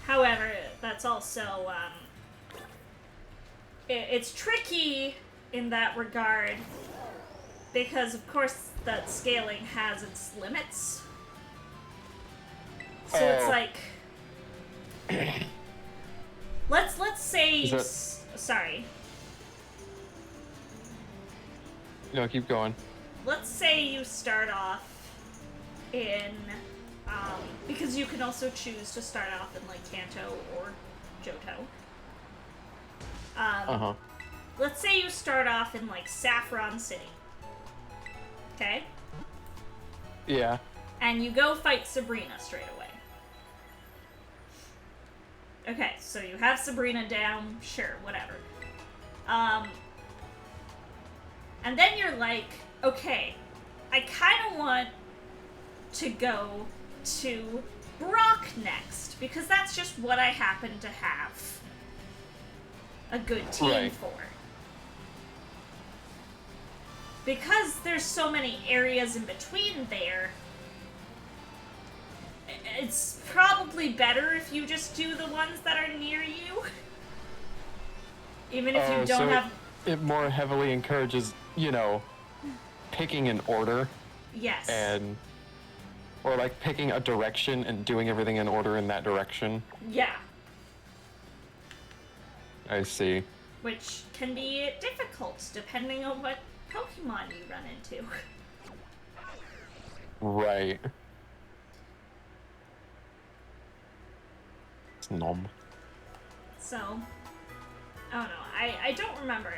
However, that's also, it's tricky in that regard because, of course, that scaling has its limits. So it's Oh. like, let's say Is you, that- sorry. No, keep going. Let's say you start off in, because you can also choose to start off in, like, Kanto or Johto. Uh-huh. Let's say you start off in, like, Saffron City. Okay? Yeah. And you go fight Sabrina straight away. Okay, so you have Sabrina down, sure, whatever. And then you're like, okay, I kind of want to go to Brock next, because that's just what I happen to have a good team Right. for. Because there's so many areas in between there, it's probably better if you just do the ones that are near you. Even if you don't so have... it more heavily encourages, you know, picking an order Yes. and, or like picking a direction and doing everything in order in that direction. Yeah. I see. Which can be difficult depending on what Pokemon you run into. Right. It's nom. So, I don't know. I don't remember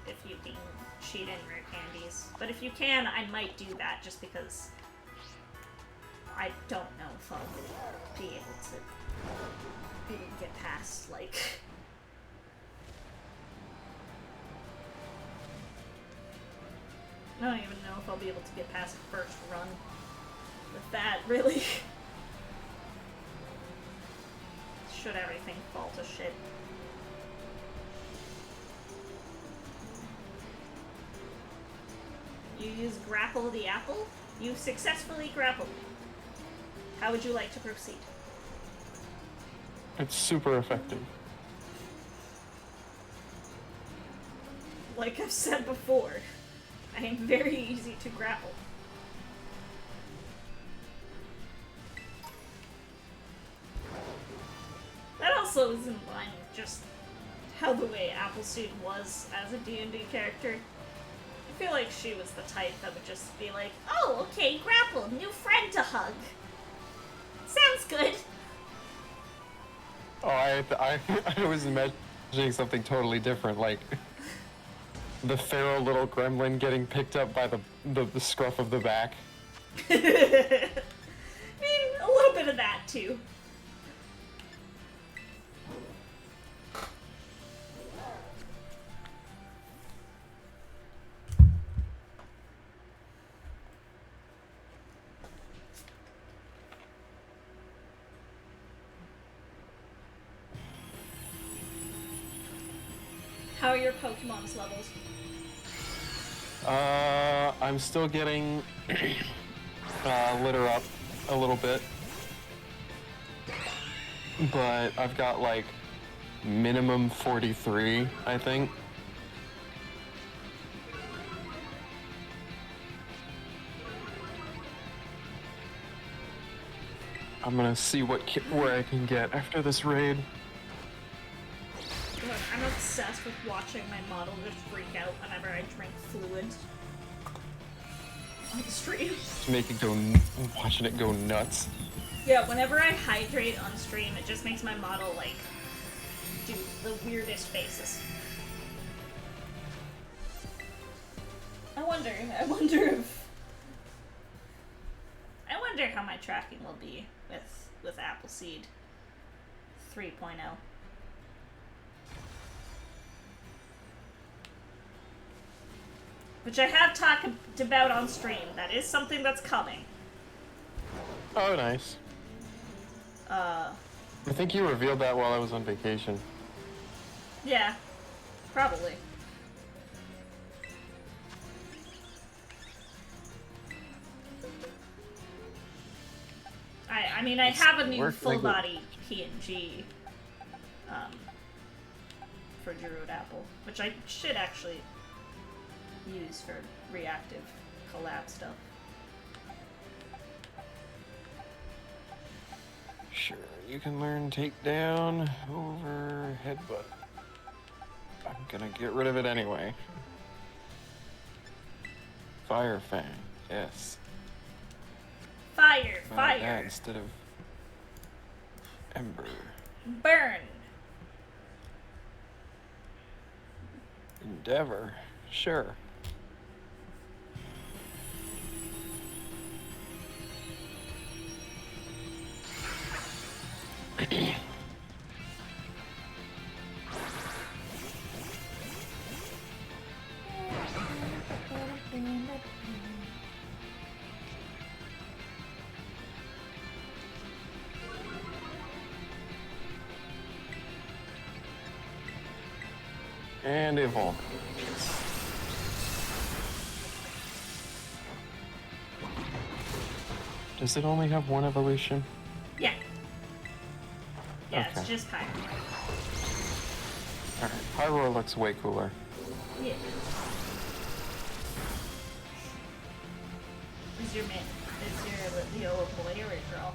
if you can cheat in rare candies, but if you can, I might do that just because I don't know if I'll be able to even get past, like... I don't even know if I'll be able to get past the first run with that, really. Should everything fall to shit. You use Grapple the Apple. You successfully grappled me. How would you like to proceed? It's super effective. Like I've said before, I am very easy to grapple. That also is in line with just how the way Appleseed was as a D&D character. I feel like she was the type that would just be like, oh, okay, grapple, new friend to hug. Sounds good. Oh, I was imagining something totally different, like the feral little gremlin getting picked up by the scruff of the back. I mean, a little bit of that too. How are your Pokemon's levels? I'm still getting litter up a little bit, but I've got like minimum 43, I think. I'm gonna see where I can get after this raid. Look, I'm obsessed with watching my model just freak out whenever I drink fluids on stream. Just watching it go nuts. Yeah, whenever I hydrate on stream, it just makes my model, like, do the weirdest faces. I wonder how my tracking will be with Appleseed 3.0. Which I have talked about on stream. That is something that's coming. Oh, nice. I think you revealed that while I was on vacation. Yeah, probably. I mean, I have a new full-body PNG for Druid Apple, which I should actually use for reactive collab stuff. Sure, you can learn takedown over headbutt. I'm gonna get rid of it anyway. Fire Fang, yes. Fire, That fire, instead of Ember. burn. Endeavor, sure. And evolve. Does it only have one evolution? Yeah. Yeah, it's Okay. just Pyro. Alright, Pyro looks way cooler. Yeah. Is your Leo a boy or a girl?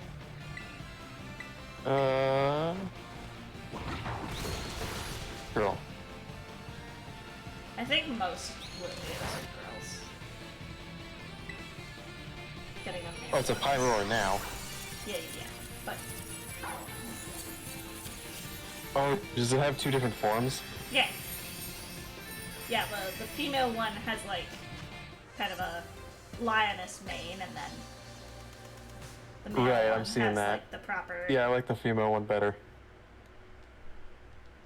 Girl. I think most Leos are girls. Getting them Oh, it's a Pyroar now. Yeah. But Oh, does it have two different forms? yeah. Yeah, the female one has like kind of a lioness mane, and then the male Right, one I'm seeing has that. like the proper. Yeah, I like the female one better.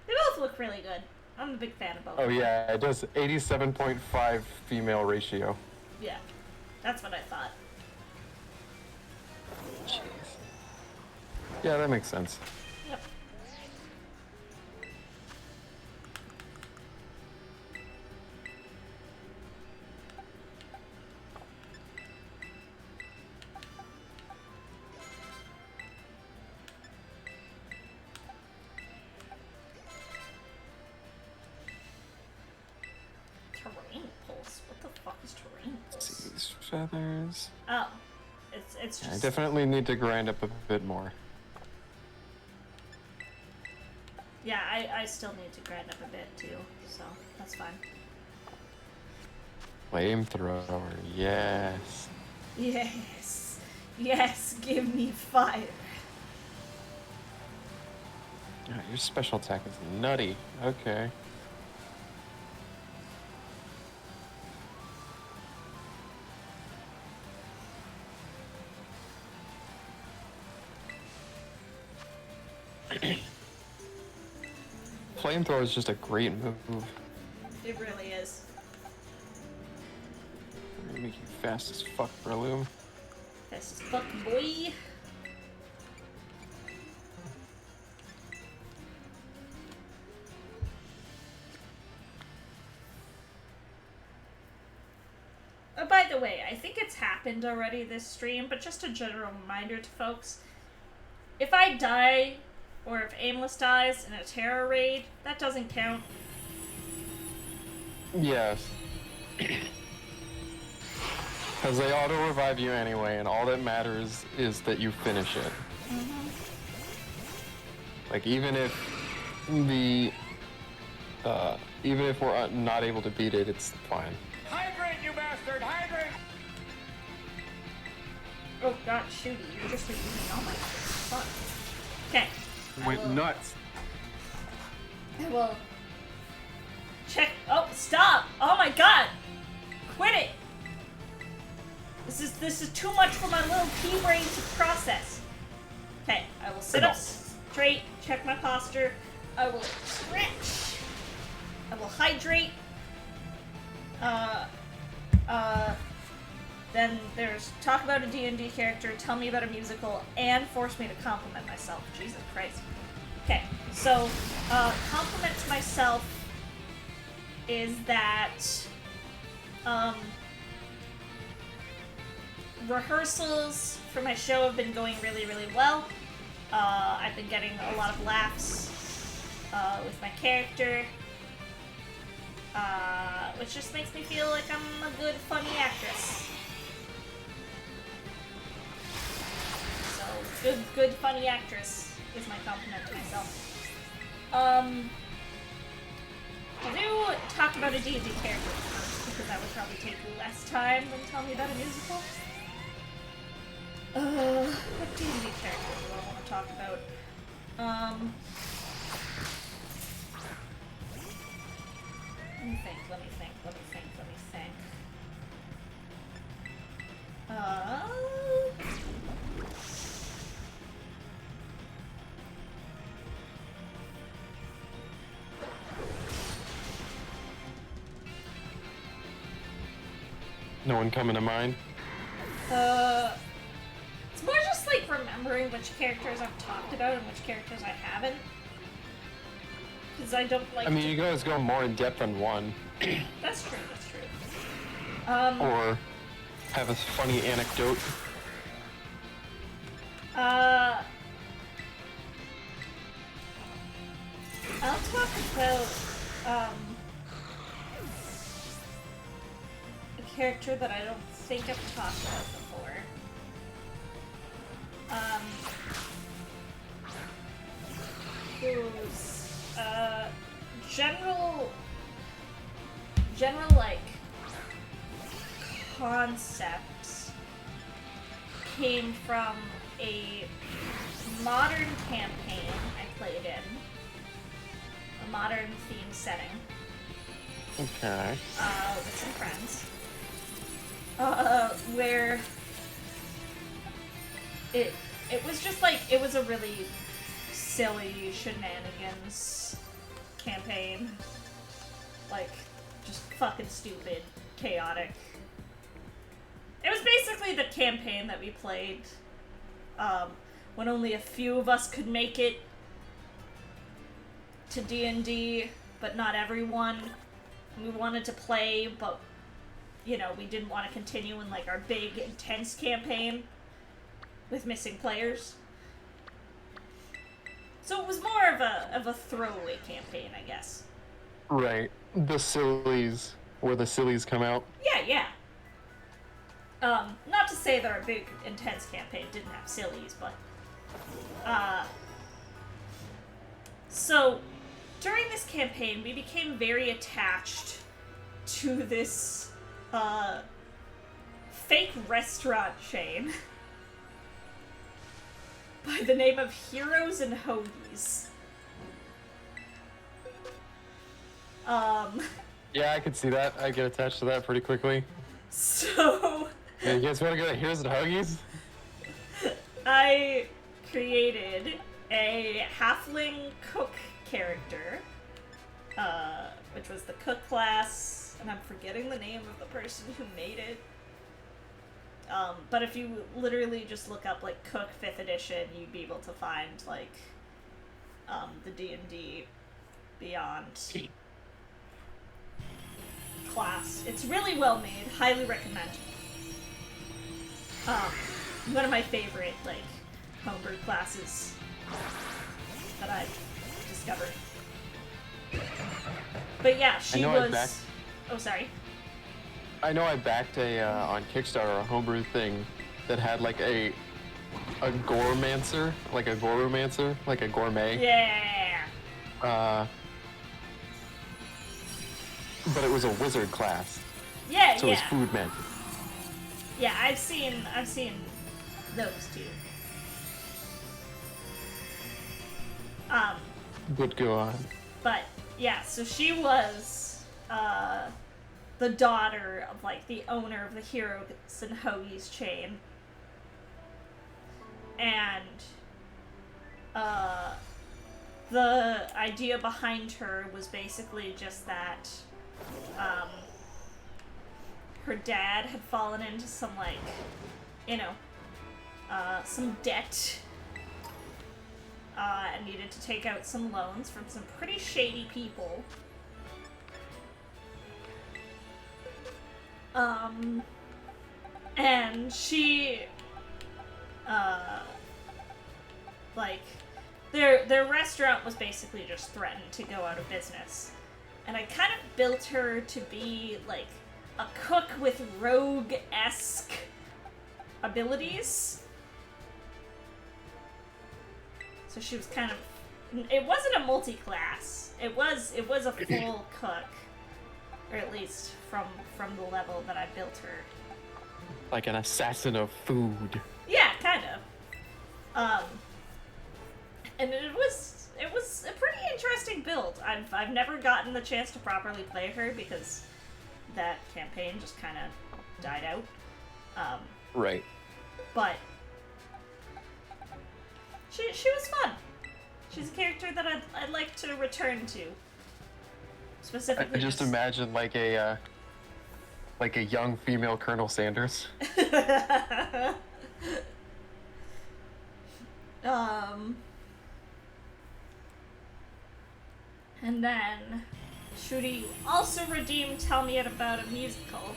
They both look really good. I'm a big fan of both. Oh yeah, it does 87.5 female ratio. Yeah, that's what I thought. Jeez. Yeah, that makes sense. Yep. Terrain pulse. What the fuck is terrain pulse? These feathers. Oh, it's I just. definitely need to grind up a bit more. Yeah, I still need to grind up a bit too, so that's fine. Flamethrower, yes. Yes, yes, give me fire. Yeah, your special attack is nutty. Okay. Flamethrower is just a great move. It really is. Make you fast as fuck, Breloom. Fast as fuck, boy. By the way, I think it's happened already this stream, but just a general reminder to folks. If I die, or if Aimless dies in a terror raid, that doesn't count. Yes. Because they auto-revive you anyway, and all that matters is that you finish it. Mm-hmm. Like, even if we're not able to beat it, it's fine. Hydrate, you bastard! Hydrate! Oh god, shooty, you're just reusing all my fuck. Okay. Went nuts. I will check. Oh, stop! Oh my god! Quit it! This is too much for my little pea brain to process. Okay, I will sit up straight, check my posture. I will stretch. I will hydrate. Then there's talk about a D&D character, tell me about a musical, and force me to compliment myself. Jesus Christ. Okay, so, compliment to myself is that, rehearsals for my show have been going really, really well. I've been getting a lot of laughs, with my character, which just makes me feel like I'm a good, funny actress. So, good, funny actress is my compliment to myself. I'll do talk about a D&D character first, because that would probably take less time than tell me about a musical. What D&D character do I want to talk about? Let me think. No one coming to mind? It's more just like remembering which characters I've talked about and which characters I haven't. Because I don't like. I mean, you can always go more in depth on one. That's true. Or have a funny anecdote. I'll talk about a character that I don't think I've talked about before. Who's general like concept came from a modern campaign I played in, a modern theme setting. Okay. With some friends. Where it was just like, it was a really silly shenanigans campaign. Like, just fucking stupid, chaotic. It was basically the campaign that we played when only a few of us could make it to D&D, but not everyone. We wanted to play, but, you know, we didn't want to continue in, like, our big, intense campaign with missing players. So it was more of a throwaway campaign, I guess. Right. The sillies, where the sillies come out. Yeah. Not to say that our big, intense campaign didn't have sillies, but, so, during this campaign, we became very attached to this, fake restaurant chain by the name of Heroes and Hoagies. Yeah, I could see that. I get attached to that pretty quickly. So Hey, you guys want to go to Here's the Huggies? I created a halfling cook character, which was the cook class, and I'm forgetting the name of the person who made it. But if you literally just look up like cook 5th edition, you'd be able to find like the D&D Beyond class. It's really well made. Highly recommend. One of my favorite like homebrew classes that I've discovered. But yeah, she was. Oh, sorry. I know I backed a on Kickstarter a homebrew thing that had like a gourmancer, like a gourmancer, like a gourmet. Yeah. But it was a wizard class. Yeah, So it was food magic. Yeah, I've seen those too. Would go on. But yeah, so she was the daughter of like the owner of the Heroes and Hoagies chain. And the idea behind her was basically just that her dad had fallen into some like, some debt and needed to take out some loans from some pretty shady people. And she, like, their restaurant was basically just threatened to go out of business. And I kind of built her to be, like, a cook with rogue-esque abilities. So she was kind of... It wasn't a multi-class. It was a full cook. Or at least from the level that I built her. Like an assassin of food. Yeah, kind of. And it was a pretty interesting build. I've never gotten the chance to properly play her because that campaign just kind of died out. Right. But she was fun. She's a character that I'd like to return to. Specifically, I just imagine like a young female Colonel Sanders. And then, Shuri also redeemed Tell Me About a Musical.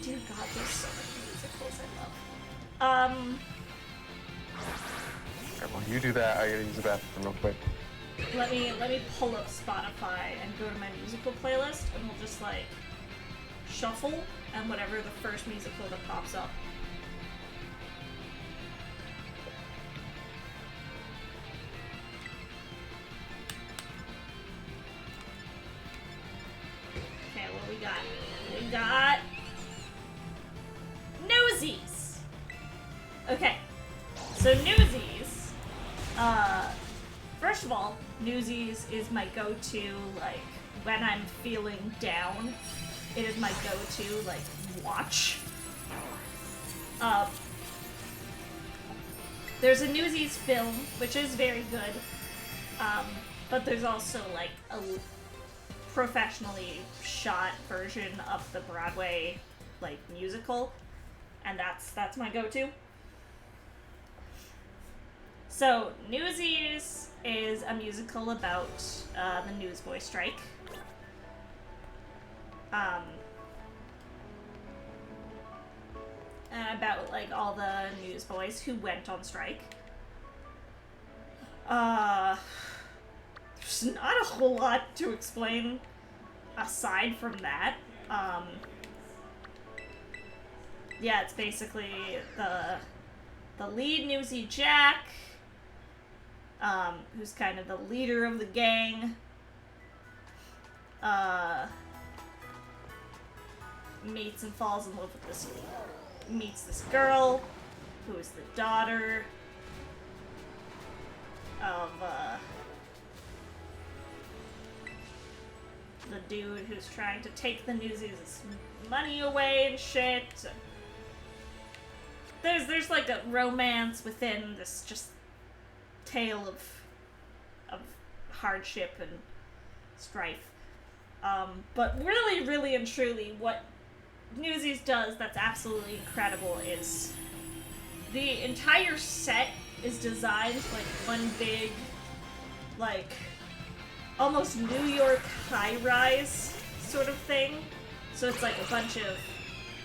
Dear God, there's so many musicals I love. Alright, well, you do that. I gotta use the bathroom real quick. Let me pull up Spotify and go to my musical playlist, and we'll just like shuffle and whatever the first musical that pops up. Okay, what we got? We got Newsies. Okay, so Newsies. First of all, Newsies is my go-to, like, when I'm feeling down. It is my go-to, like, watch. There's a Newsies film, which is very good, but there's also, like, a professionally shot version of the Broadway, like, musical, and that's my go-to. So, Newsies is a musical about the newsboy strike. And about, like, all the newsboys who went on strike. There's not a whole lot to explain aside from that. Yeah, it's basically the lead newsie Jack, who's kind of the leader of the gang, meets and falls in love with meets this girl, who is the daughter of, the dude who's trying to take the Newsies' money away and shit. There's like a romance within this just tale of hardship and strife. But really, really and truly, what Newsies does that's absolutely incredible is the entire set is designed like one big, like, almost New York high-rise sort of thing. So it's like a bunch of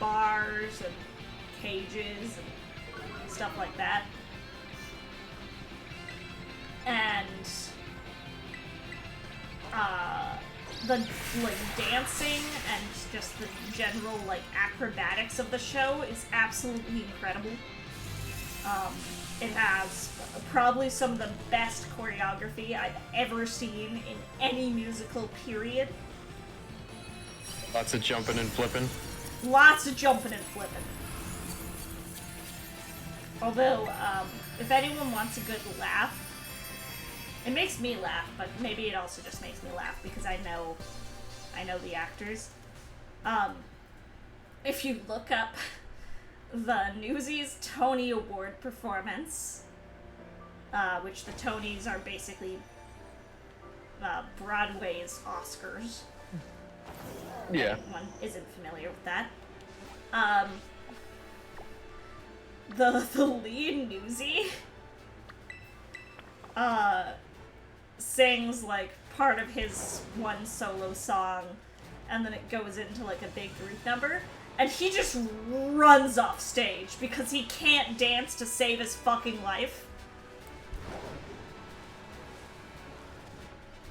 bars and cages and stuff like that. And the like dancing and just the general like acrobatics of the show is absolutely incredible. It has probably some of the best choreography I've ever seen in any musical, period. Lots of jumping and flipping. Lots of jumping and flipping. Although, if anyone wants a good laugh, it makes me laugh, but maybe it also just makes me laugh because I know the actors. If you look up the Newsies Tony Award performance, which the Tonys are basically Broadway's Oscars. Yeah. If anyone isn't familiar with that. The lead Newsie sings like part of his one solo song, and then it goes into like a big group number, and he just runs off stage because he can't dance to save his fucking life.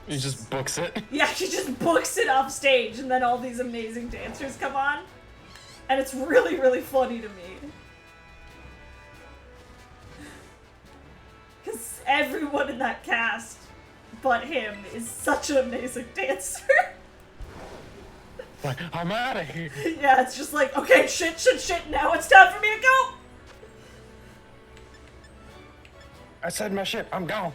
He just books it. Yeah, he just books it off stage, and then all these amazing dancers come on, and it's really, really funny to me. Because everyone in that cast but him is such an amazing dancer. Like, I'm out of here. Yeah, it's just like, okay, shit, now it's time for me to go! I said my shit, I'm gone.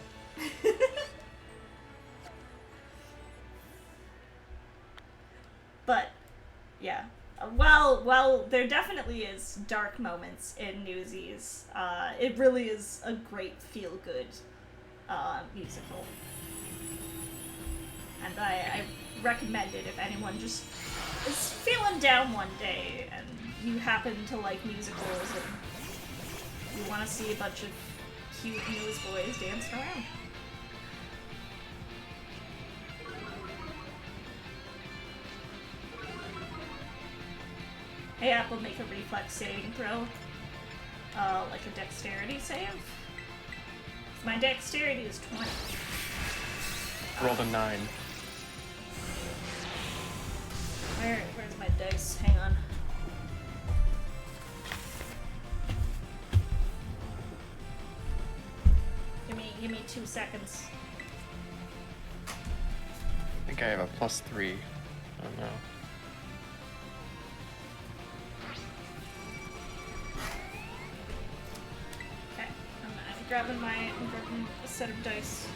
But, yeah. While there definitely is dark moments in Newsies, it really is a great feel-good musical. And I recommend it if anyone just is feeling down one day and you happen to like musicals and you want to see a bunch of cute newsboys dancing around. Hey, Apple, make a reflex saving throw. Like a dexterity save. My dexterity is 20. Rolled a 9. Where's my dice? Hang on. Give me 2 seconds. I think I have a +3. Oh no. Okay, I'm grabbing a set of dice.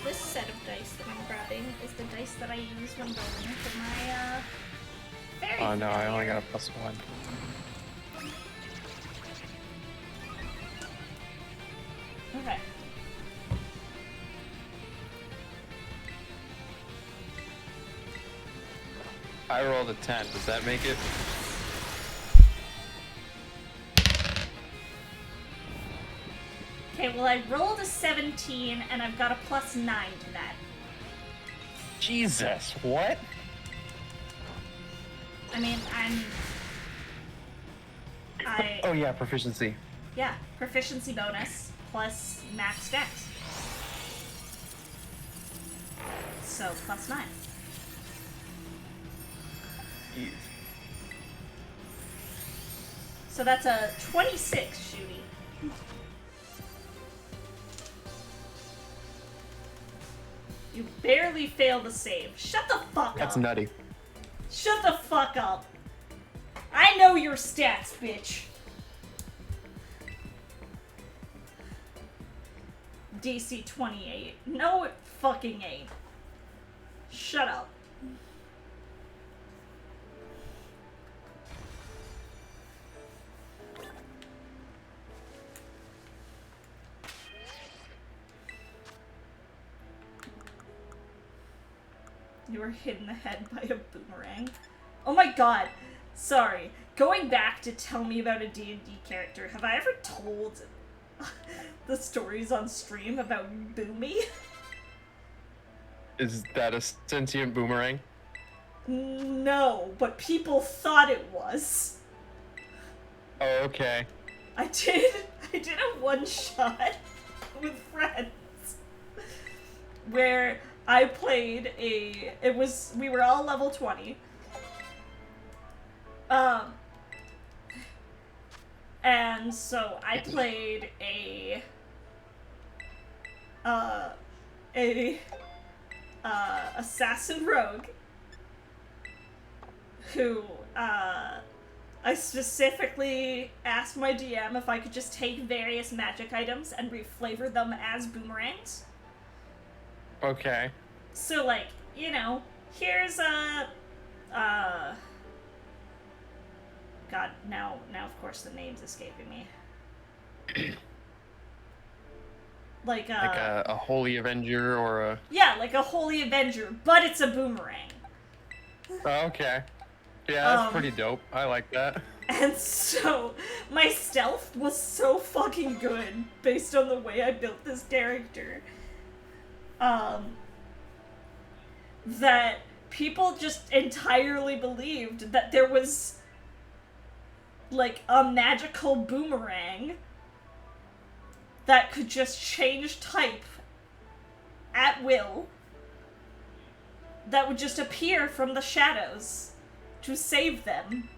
This set of dice that I'm grabbing is the dice that I use when rolling for my fairy. Oh no, I only got a +1. Okay. I rolled a 10. Does that make it? Okay, well I rolled a 17 and I've got a +9 to that. Jesus, what? I mean, Oh yeah, proficiency. yeah, proficiency bonus plus max dex. So, +9. Jeez. So that's a 26, Shooty. You barely fail the save. Shut the fuck up. That's nutty. Shut the fuck up. I know your stats, bitch. DC 28. No, it fucking ain't. Shut up. You were hit in the head by a boomerang. Oh my god. Sorry. Going back to tell me about a D&D character, have I ever told the stories on stream about Boomy? Is that a sentient boomerang? No, but people thought it was. Oh, okay. I did a one-shot with friends where I played we were all level 20. And so I played a assassin rogue who, I specifically asked my DM if I could just take various magic items and reflavor them as boomerangs. Okay. So, like, you know, here's a, God, now of course the name's escaping me. Like a Holy Avenger or a... Yeah, like a Holy Avenger, but it's a boomerang. Oh, okay. Yeah, that's pretty dope. I like that. And so, my stealth was so fucking good based on the way I built this character. That people just entirely believed that there was, like, a magical boomerang that could just change type at will, that would just appear from the shadows to save them.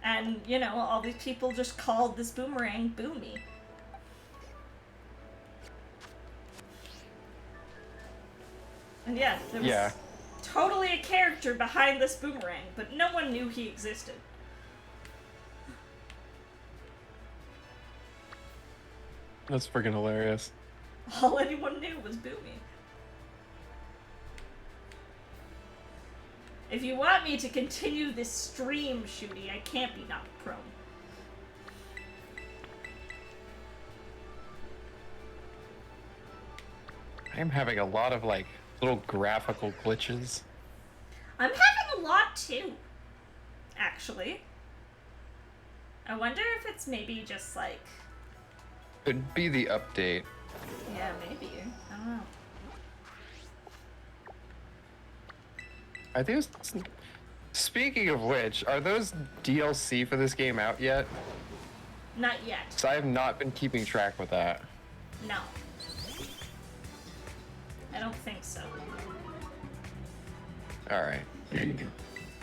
And, you know, all these people just called this boomerang Boomy. And yeah, there was totally a character behind this boomerang, but no one knew he existed. That's freaking hilarious. All anyone knew was Boomy. If you want me to continue this stream, Shooty, I can't be knocked prone. I am having a lot of, like, little graphical glitches. I'm having a lot too, actually. I wonder if it's maybe just like... Could be the update. Yeah, maybe. I don't know. I think it's... Speaking of which, are those DLC for this game out yet? Not yet. So I have not been keeping track with that. No. I don't think so. Alright.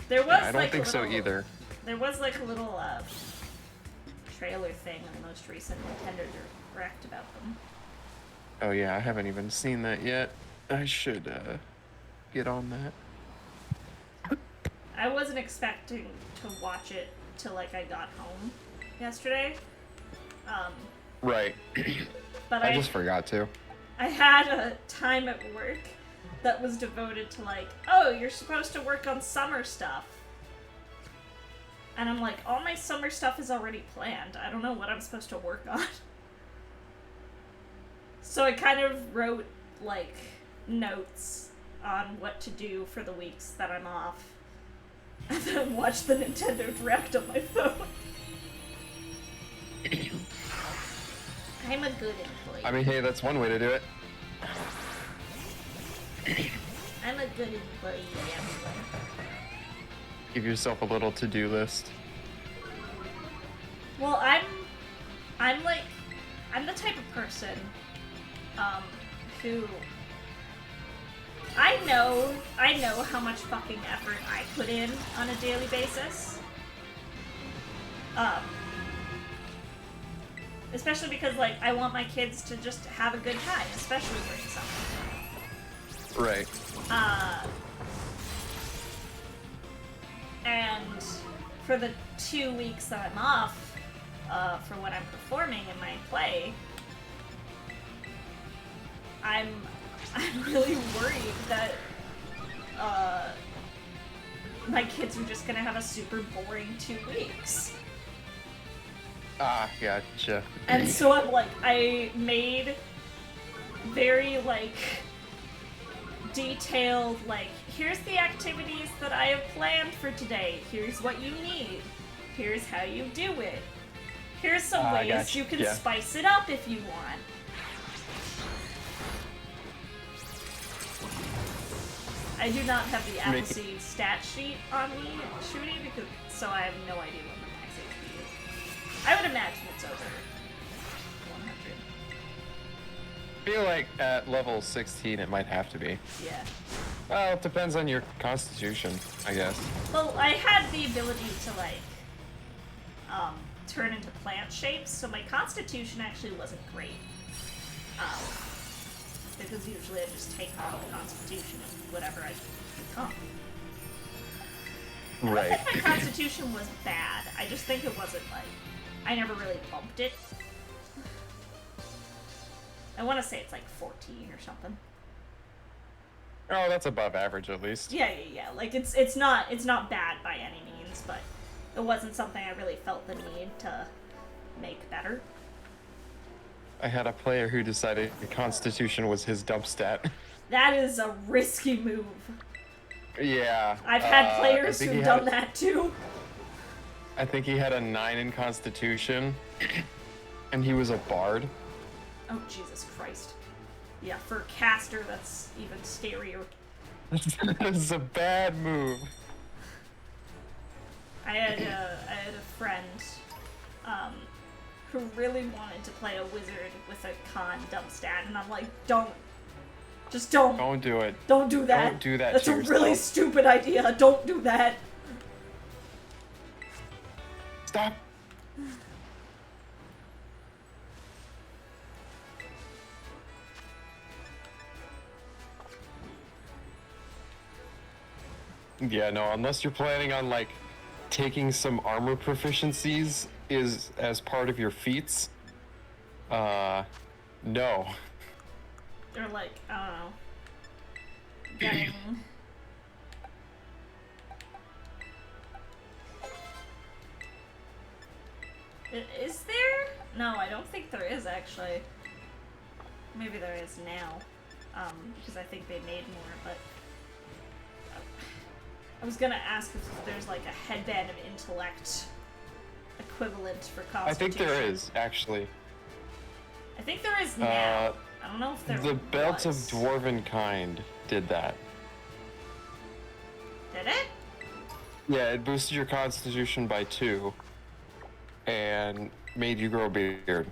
There was I don't like think a so little, either. There was like a little trailer thing on the most recent Nintendo Direct about them. Oh yeah, I haven't even seen that yet. I should get on that. I wasn't expecting to watch it till like I got home yesterday. Right. But I just forgot to. I had a time at work that was devoted to like, oh, you're supposed to work on summer stuff. And I'm like, all my summer stuff is already planned. I don't know what I'm supposed to work on. So I kind of wrote, like, notes on what to do for the weeks that I'm off. And then watched the Nintendo Direct on my phone. I'm a good employee. I mean, hey, that's one way to do it. I'm a good employee, everyone. Give yourself a little to-do list. Well, I'm the type of person, who I know how much fucking effort I put in on a daily basis. Especially because, like, I want my kids to just have a good time, especially during summer. Right. And for the 2 weeks that I'm off, for when I'm performing in my play, I'm really worried that my kids are just gonna have a super boring 2 weeks. Ah, gotcha. And so I'm like, I made very like detailed, like, here's the activities that I have planned for today. Here's what you need. Here's how you do it. Here's some ways gotcha. you can Yeah. spice it up if you want. I do not have the Appleseed stat sheet on me, Shooty, because so I have no idea what my max HP is. I would imagine it's over 100. I feel like at level 16 it might have to be. Yeah. Well, it depends on your constitution, I guess. Well, I had the ability to like turn into plant shapes, so my constitution actually wasn't great. Because usually I just take on the constitution of whatever I become. I don't Right. think my constitution was bad. I just think it wasn't like I never really bumped it. I want to say it's like 14 or something. Oh, that's above average at least. Yeah. Like it's not bad by any means, but it wasn't something I really felt the need to make better. I had a player who decided the constitution was his dump stat. That is a risky move. Yeah. I've had I players think who've he done had- that too. I think he had a 9 in constitution, and he was a bard. Oh, Jesus Christ. Yeah, for a caster, that's even scarier. This is a bad move. I had a friend who really wanted to play a wizard with a con dump stat, and I'm like, don't. Just don't. Don't do it. Don't do that. Don't do that That's to a really yourself. stupid idea. Don't do that. Stop. Yeah, no, unless you're planning on like taking some armor proficiencies is as part of your feats. No. They're like, I don't know, getting. Is there? No, I don't think there is actually. Maybe there is now, because I think they made more. But I was gonna ask if there's like a headband of intellect equivalent for constitution. I think there is, actually. I think there is now. I don't know if there The Belt of was. Dwarven Kind did that. Did it? Yeah, it boosted your constitution by 2 and made you grow a beard.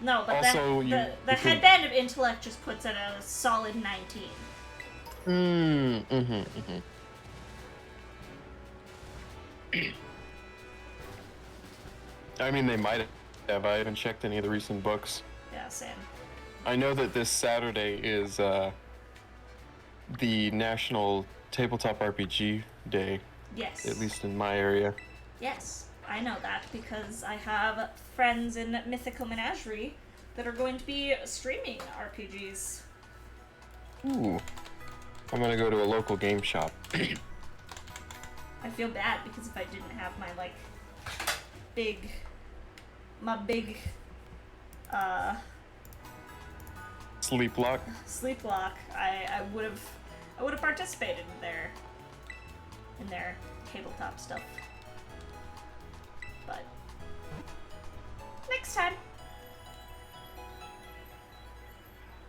No, but Also, the you can- headband of intellect just puts it at a solid 19. I mean, they might have. I haven't checked any of the recent books. Yeah, same. I know that this Saturday is the National Tabletop RPG Day, Yes. at least in my area. Yes, I know that because I have friends in Mythical Menagerie that are going to be streaming RPGs. Ooh. I'm gonna go to a local game shop. I feel bad because if I didn't have my big Sleep lock. sleep lock, I would have participated in their tabletop stuff. But next time.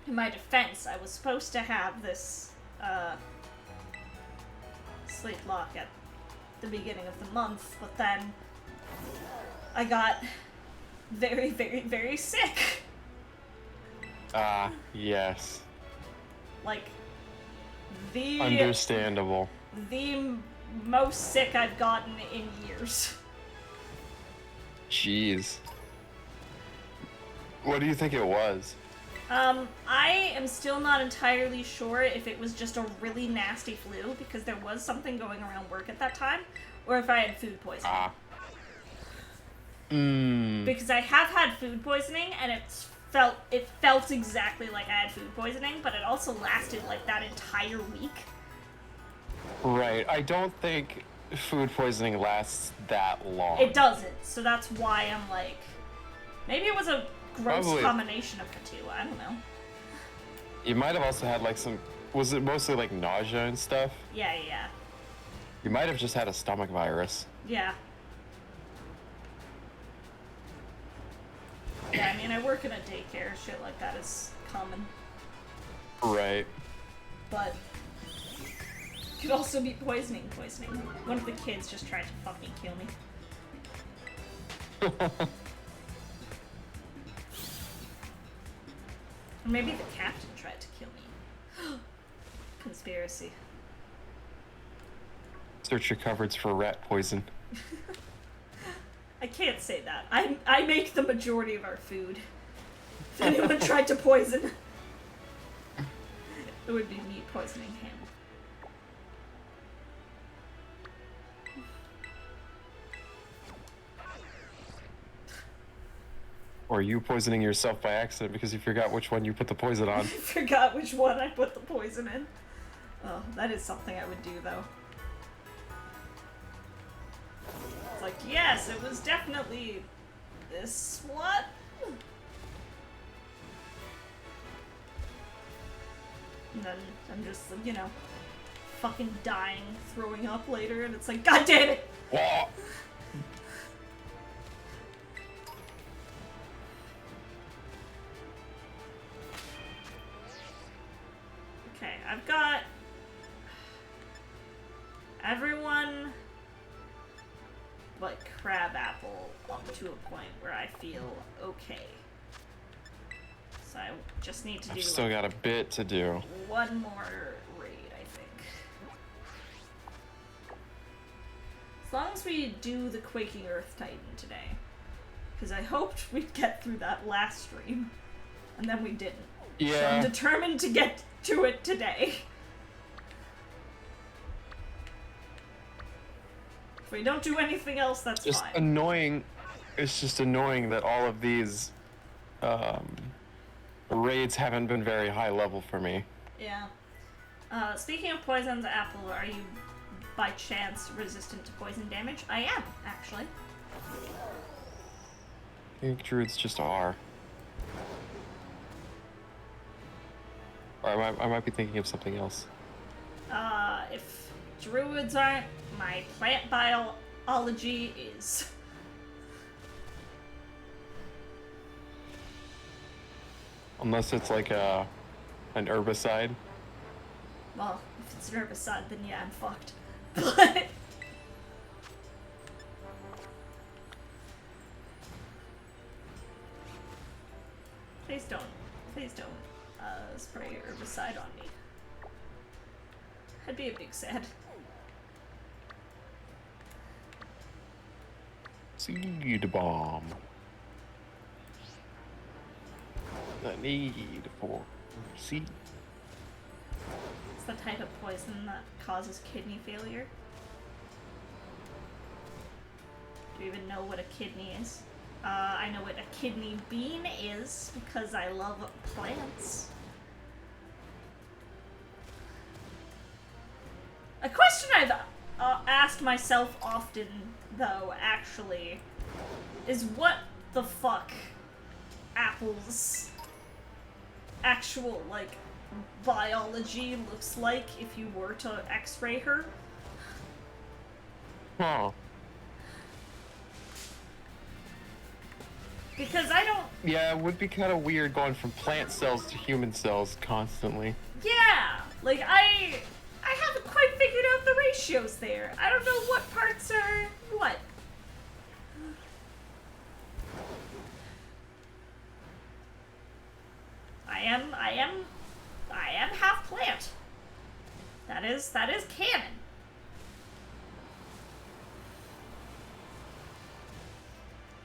In my defense, I was supposed to have this sleep lock at the beginning of the month, but then I got very, very, very sick. Ah, yes. Like the Understandable. most sick I've gotten in years. Jeez. What do you think it was? I am still not entirely sure if it was just a really nasty flu, because there was something going around work at that time, or if I had food poisoning. Because I have had food poisoning, and it felt exactly like I had food poisoning, but it also lasted like that entire week. Right. I don't think food poisoning lasts that long. It doesn't, so that's why I'm like, maybe it was a gross Probably. combination of the two. I don't know. You might have also had like some. Was it mostly like nausea and stuff? Yeah. You might have just had a stomach virus. Yeah. Yeah, I mean, I work in a daycare. Shit like that is common. Right. But it could also be poisoning. One of the kids just tried to fucking kill me. Or maybe the captain tried to kill me. Conspiracy. Search your cupboards for rat poison. I can't say that. I make the majority of our food. If anyone tried to poison, it would be meat poisoning him. Or you poisoning yourself by accident because you forgot which one you put the poison on. I forgot which one I put the poison in. Oh, that is something I would do, though. It's like, yes, it was definitely this one. And then I'm just, you know, fucking dying, throwing up later, and it's like, God damn it! Whoa. Okay, I've got everyone but Crabapple up to a point where I feel okay. So I just need to do I've still got a bit to do. one more raid, I think. As long as we do the Quaking Earth Titan today. Because I hoped we'd get through that last stream, and then we didn't. So I'm Yeah. determined to get to it today. If we don't do anything else, that's Just fine. annoying. It's just annoying that all of these raids haven't been very high level for me. Yeah. Speaking of poisons, Apple, are you by chance resistant to poison damage? I am, actually. I think druids just are. Or I might be thinking of something else. If druids aren't, my plant biology is. Unless it's like an herbicide. Well, if it's an herbicide, then yeah, I'm fucked. But please don't spray herbicide on me. I'd be a big sad. Seed bomb. The need for seed. It's the type of poison that causes kidney failure. Do you even know what a kidney is? I know what a kidney bean is because I love plants. A question I've asked myself often, though, actually, is what the fuck Apple's actual, like, biology looks like if you were to x-ray her. Huh. Because I don't... Yeah, it would be kind of weird going from plant cells to human cells constantly. Yeah! Like, I haven't quite figured out the ratios there. I don't know what parts are what. I am half plant. That is canon.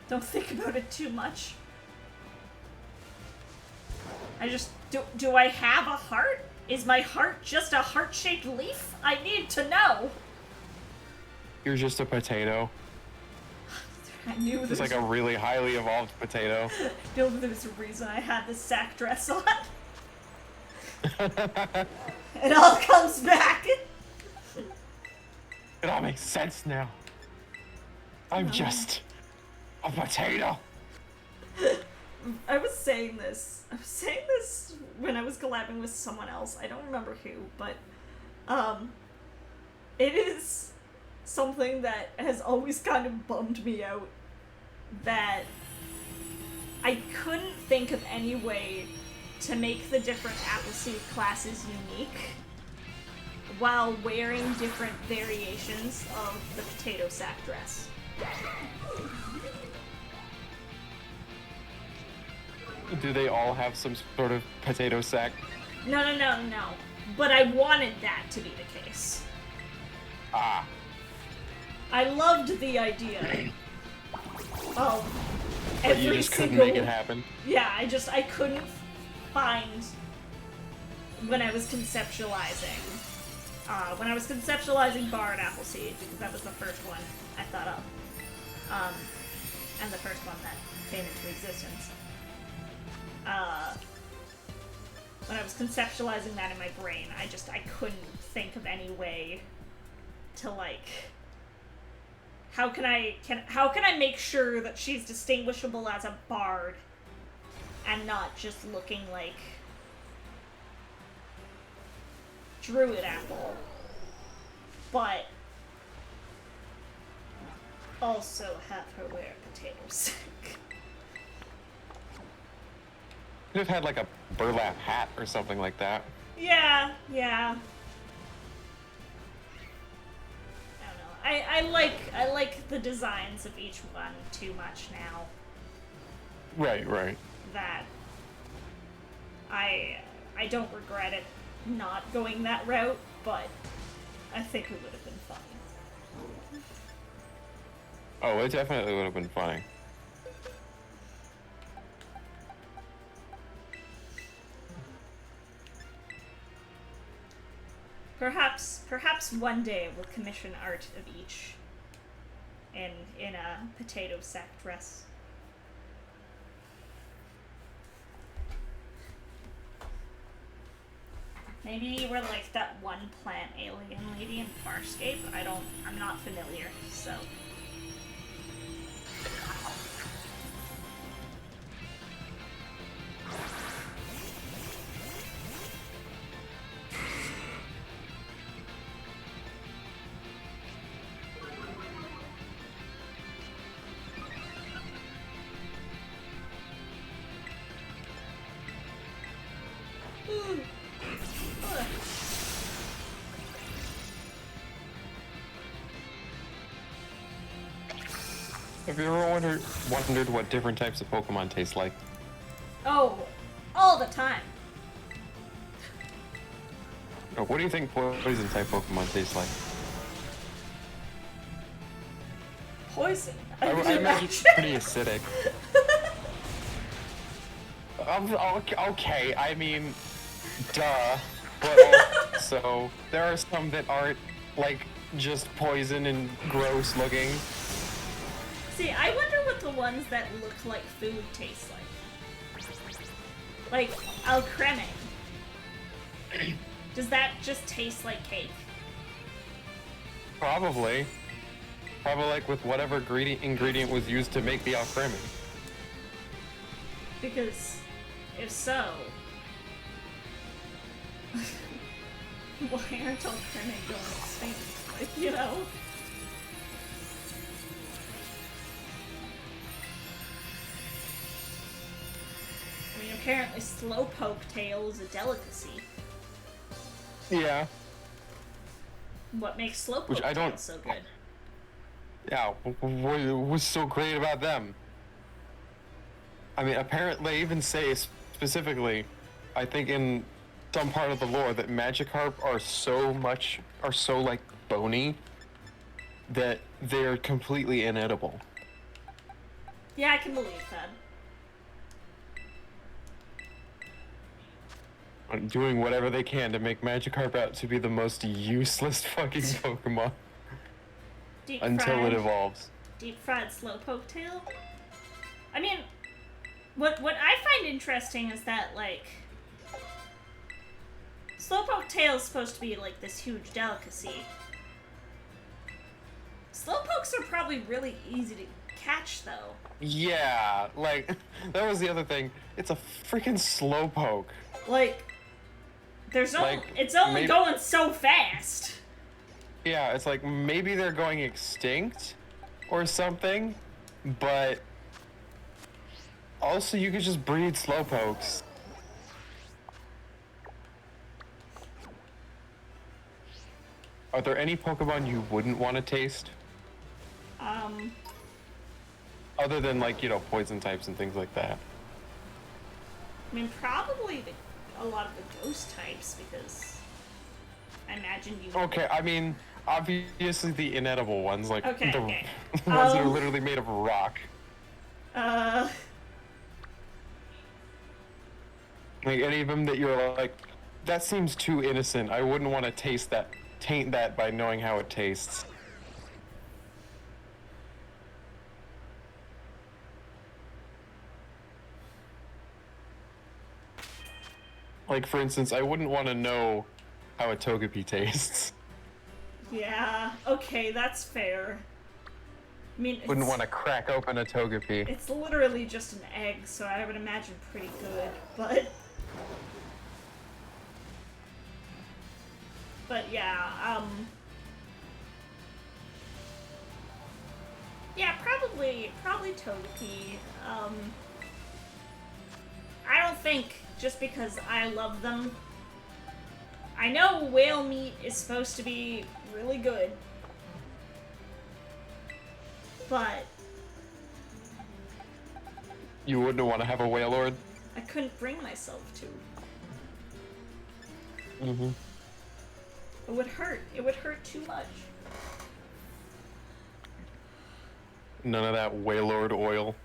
Don't think about it too much. Do I have a heart? Is my heart just a heart-shaped leaf? I need to know. You're just a potato. I knew It's like a really highly evolved potato. there's a reason I had the sack dress on. It all comes back. It all makes sense now. I'm just a potato. I was saying this when I was collabing with someone else. I don't remember who, but it is something that has always kind of bummed me out that I couldn't think of any way to make the different Appleseed classes unique while wearing different variations of the potato sack dress. Do they all have some sort of potato sack? No. But I wanted that to be the case. Ah. I loved the idea of But every you just couldn't single... make it happen? Yeah, I couldn't find when I was conceptualizing. When I was conceptualizing Bar and Appleseed, because that was the first one I thought of. And the first one that came into existence. When I was conceptualizing that in my brain, I couldn't think of any way to, like, how can I make sure that she's distinguishable as a bard and not just looking like Druid Apple, but also have her wear potato sack. Could have had like a burlap hat or something like that. Yeah. I don't know. I like the designs of each one too much now. Right. That I don't regret it not going that route, but I think it would have been funny. Oh, it definitely would have been funny. Perhaps one day we'll commission art of each in a potato sack dress. Maybe we're like that one plant alien lady in Farscape. I'm not familiar, so. Have you ever wondered what different types of Pokemon taste like? Oh, all the time. Oh, what do you think poison type Pokemon taste like? Poison. I imagine it's pretty acidic. Okay, I mean, duh. But also, there are some that aren't, like, just poison and gross looking. See, I wonder what the ones that look like food taste like. Like, Alcremie. Does that just taste like cake? Probably. Probably like with whatever ingredient was used to make the Alcremie. Because if so, why aren't Alcremie going extinct? Like, you know? I mean, apparently Slowpoke tail is a delicacy. Yeah. What makes Slowpoke Which I tail don't- so good? Yeah, what's so great about them? I mean, apparently they even say specifically, I think in some part of the lore, that Magikarp are so like bony that they're completely inedible. Yeah, I can believe that. doing whatever they can to make Magikarp out to be the most useless fucking Pokemon Deep until fried, it evolves. deep fried slowpoke tail. I mean, what I find interesting is that like slowpoke tail is supposed to be like this huge delicacy. Slowpokes are probably really easy to catch though. Yeah, like that was the other thing. It's a freaking Slowpoke. Like, there's no. Like, It's only maybe- going so fast. Yeah, it's like maybe they're going extinct or something, but also you could just breed Slowpokes. Are there any Pokemon you wouldn't want to taste? Other than like, you know, poison types and things like that. I mean, probably a lot of the ghost types because I imagine you. Okay, I mean, obviously the inedible ones, like Okay, the okay. ones that are literally made of rock. Uh. Like any of them that you're like, that seems too innocent. I wouldn't want to taint that by knowing how it tastes. Like for instance, I wouldn't want to know how a Togepi tastes. Yeah. Okay, that's fair. I mean, Wouldn't want to crack open a Togepi. It's literally just an egg, so I would imagine pretty good, but. But yeah, yeah, probably Togepi. I don't think just because I love them. I know whale meat is supposed to be really good, but You wouldn't want to have a Wailord? I couldn't bring myself to. Mm-hmm. It would hurt. It would hurt too much. None of that Wailord oil.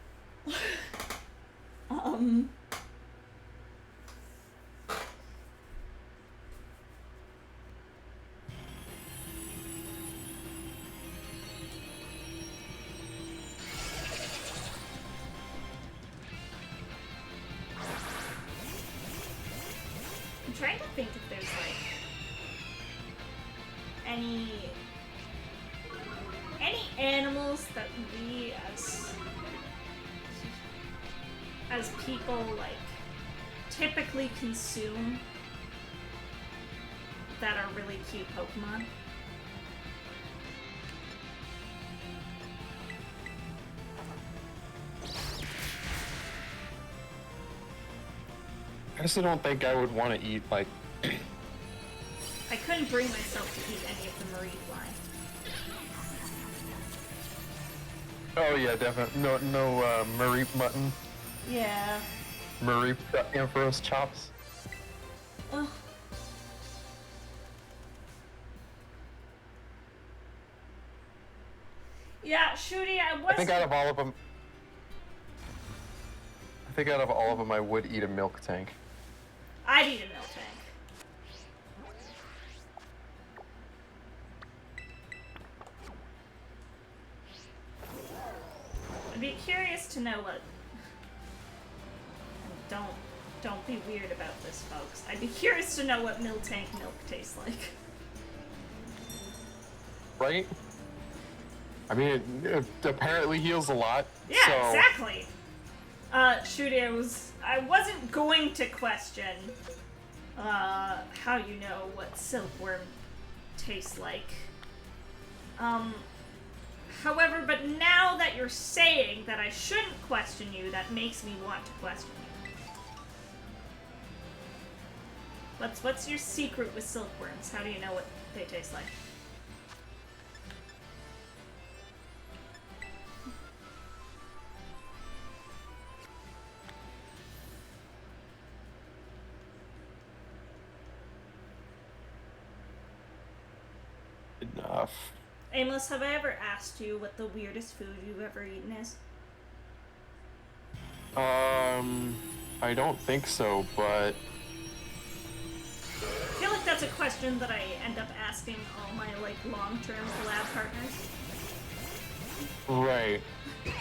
I'm trying to think if there's like any animals that we as people like typically consume that are really cute Pokemon. I just don't think I would want to eat like. I couldn't bring myself to eat any of the Marie fly. Oh yeah, definitely. No Mareep mutton. Yeah. Mareep Ampharos chops. Ugh. Yeah, Shooty, I think out of all of them, I would eat a milk tank. I'd eat a milk tank. I'd be curious to know what. And don't be weird about this, folks. I'd be curious to know what Miltank milk tastes like. Right? I mean, it apparently heals a lot. Yeah, so... exactly. Shooty, I wasn't going to question how you know what silkworm tastes like. However, but now that you're saying that I shouldn't question you, that makes me want to question you. What's your secret with silkworms? How do you know what they taste like? Enough. Aimless, have I ever asked you what the weirdest food you've ever eaten is? I don't think so, but that's a question that I end up asking all my like long-term collab partners. Right.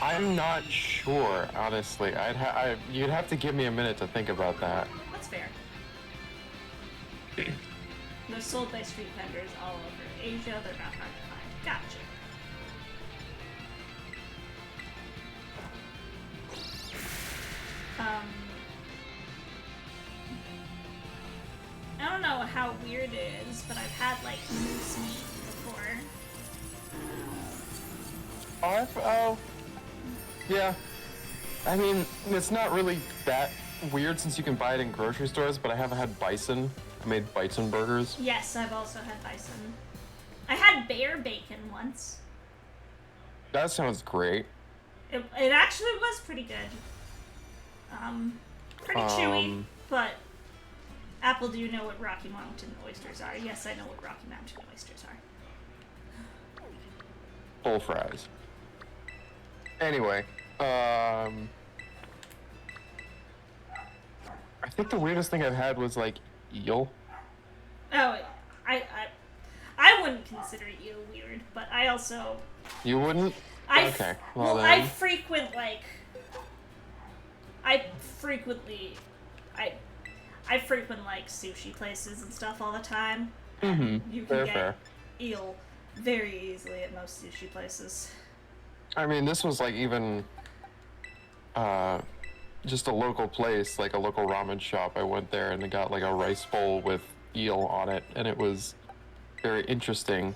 I'm not sure, honestly. You'd have to give me a minute to think about that. That's fair. They're sold by street vendors all over Asia. They're not hard to find. Gotcha. I don't know how weird it is, but I've had like moose meat before. Oh, yeah. I mean, it's not really that weird since you can buy it in grocery stores, but I haven't had bison. I made bison burgers. Yes, I've also had bison. I had bear bacon once. That sounds great. It actually was pretty good. Pretty chewy, but Apple, do you know what Rocky Mountain oysters are? Yes, I know what Rocky Mountain oysters are. Full fries. Anyway, I think the weirdest thing I've had was like eel. Oh, I wouldn't consider eel weird, but I also You wouldn't? Okay. Well, then. I frequently like sushi places and stuff all the time. Mm-hmm. You can get fair. eel very easily at most sushi places. I mean, this was like even just a local place, like a local ramen shop. I went there and I got like a rice bowl with eel on it, and it was very interesting.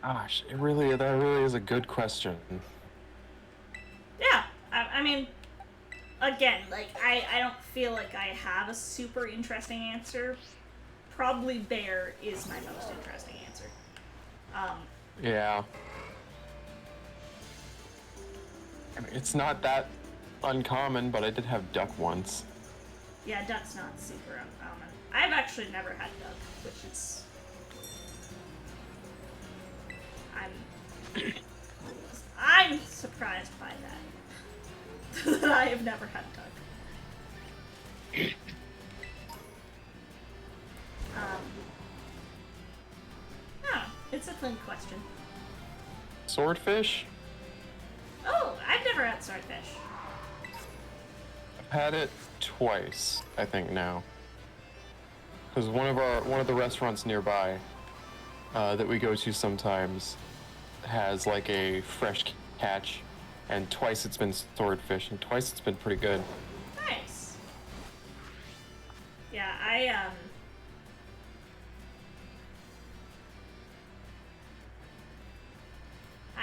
Gosh, that really is a good question. Yeah, I mean, again, like, I don't feel like I have a super interesting answer. Probably bear is my most interesting answer. Yeah. I mean, it's not that uncommon, but I did have duck once. Yeah, duck's not super uncommon. I've actually never had duck, which is... I'm surprised by that. That I have never had duck. It's a fun question. Swordfish? Oh, I've never had swordfish. I've had it twice, I think now. Because one of the restaurants nearby that we go to sometimes has like a fresh catch, and twice it's been swordfish, and twice it's been pretty good. Nice. Yeah, I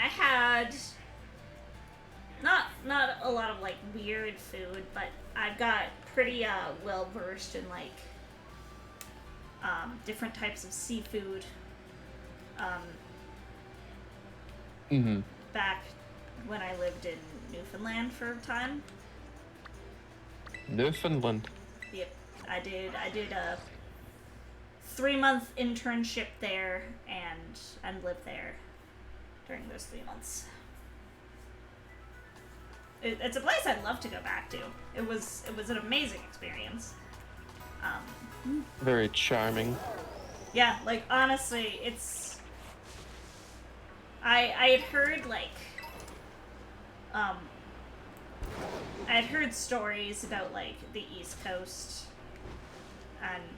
had not a lot of like weird food, but I've got pretty well versed in like different types of seafood. Back when I lived in Newfoundland for a time. Newfoundland. Yep, I did a 3-month internship there and lived there during those 3 months. It's a place I'd love to go back to. It was an amazing experience. Very charming. Yeah, like honestly, it's. I had heard like. I had heard stories about like the East Coast,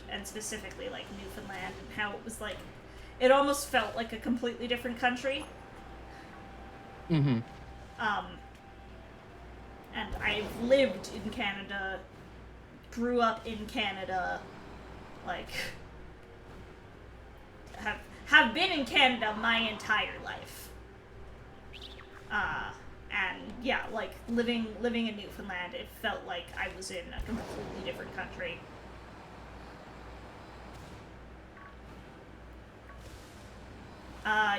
and specifically like Newfoundland, and how it was like, it almost felt like a completely different country. And I've lived in Canada, grew up in Canada, like, have been in Canada my entire life. And yeah, like living in Newfoundland, it felt like I was in a completely different country.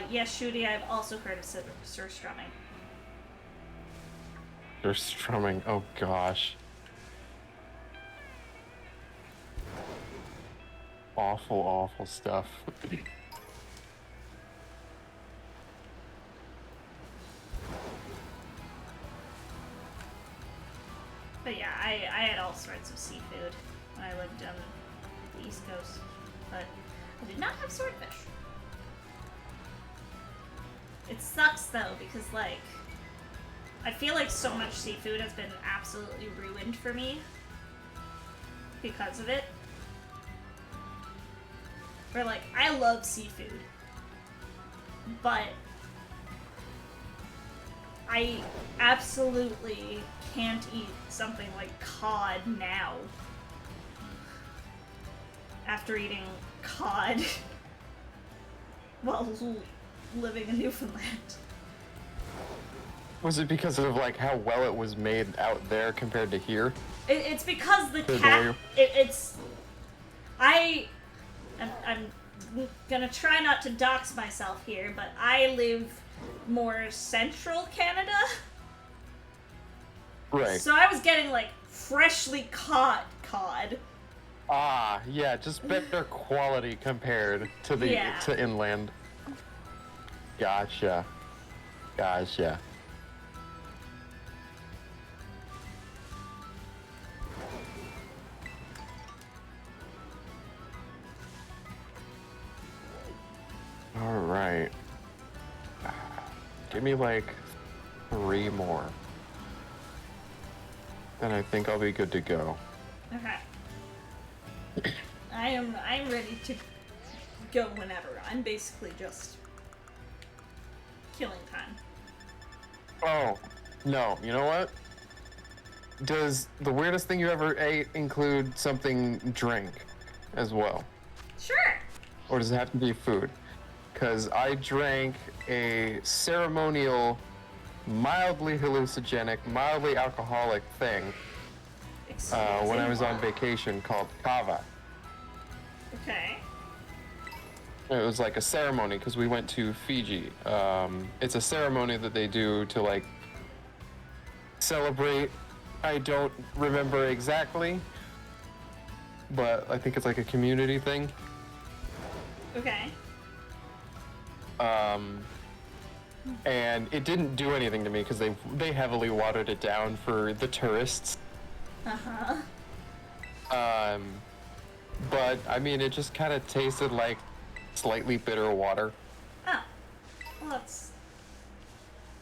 Yes, Shooty, I've also heard of surstrumming. They're strumming. Oh gosh. Awful, awful stuff. But yeah, I had all sorts of seafood when I lived on the East Coast. But I did not have swordfish. It sucks though, because like, I feel like so much seafood has been absolutely ruined for me because of it. Where like, I love seafood, but I absolutely can't eat something like cod now. After eating cod while living in Newfoundland. Was it because of like how well it was made out there compared to here? It's because the Good cat. lawyer. I'm gonna try not to dox myself here, but I live more central Canada. Right. So I was getting like freshly caught cod. Ah, yeah, just better quality compared to the Yeah. to inland. Gotcha. Gotcha. All right. Give me like 3 more. Then I think I'll be good to go. Okay. I'm ready to go whenever. I'm basically just killing time. Oh, no. You know what? Does the weirdest thing you ever ate include something drink as well? Sure. Or does it have to be food? Because I drank a ceremonial, mildly hallucinogenic, mildly alcoholic thing when I was on vacation called kava. Okay. It was like a ceremony because we went to Fiji. It's a ceremony that they do to like celebrate. I don't remember exactly, but I think it's like a community thing. Okay. And it didn't do anything to me because they heavily watered it down for the tourists. Uh-huh. But I mean, it just kind of tasted like slightly bitter water. Oh. Well, that's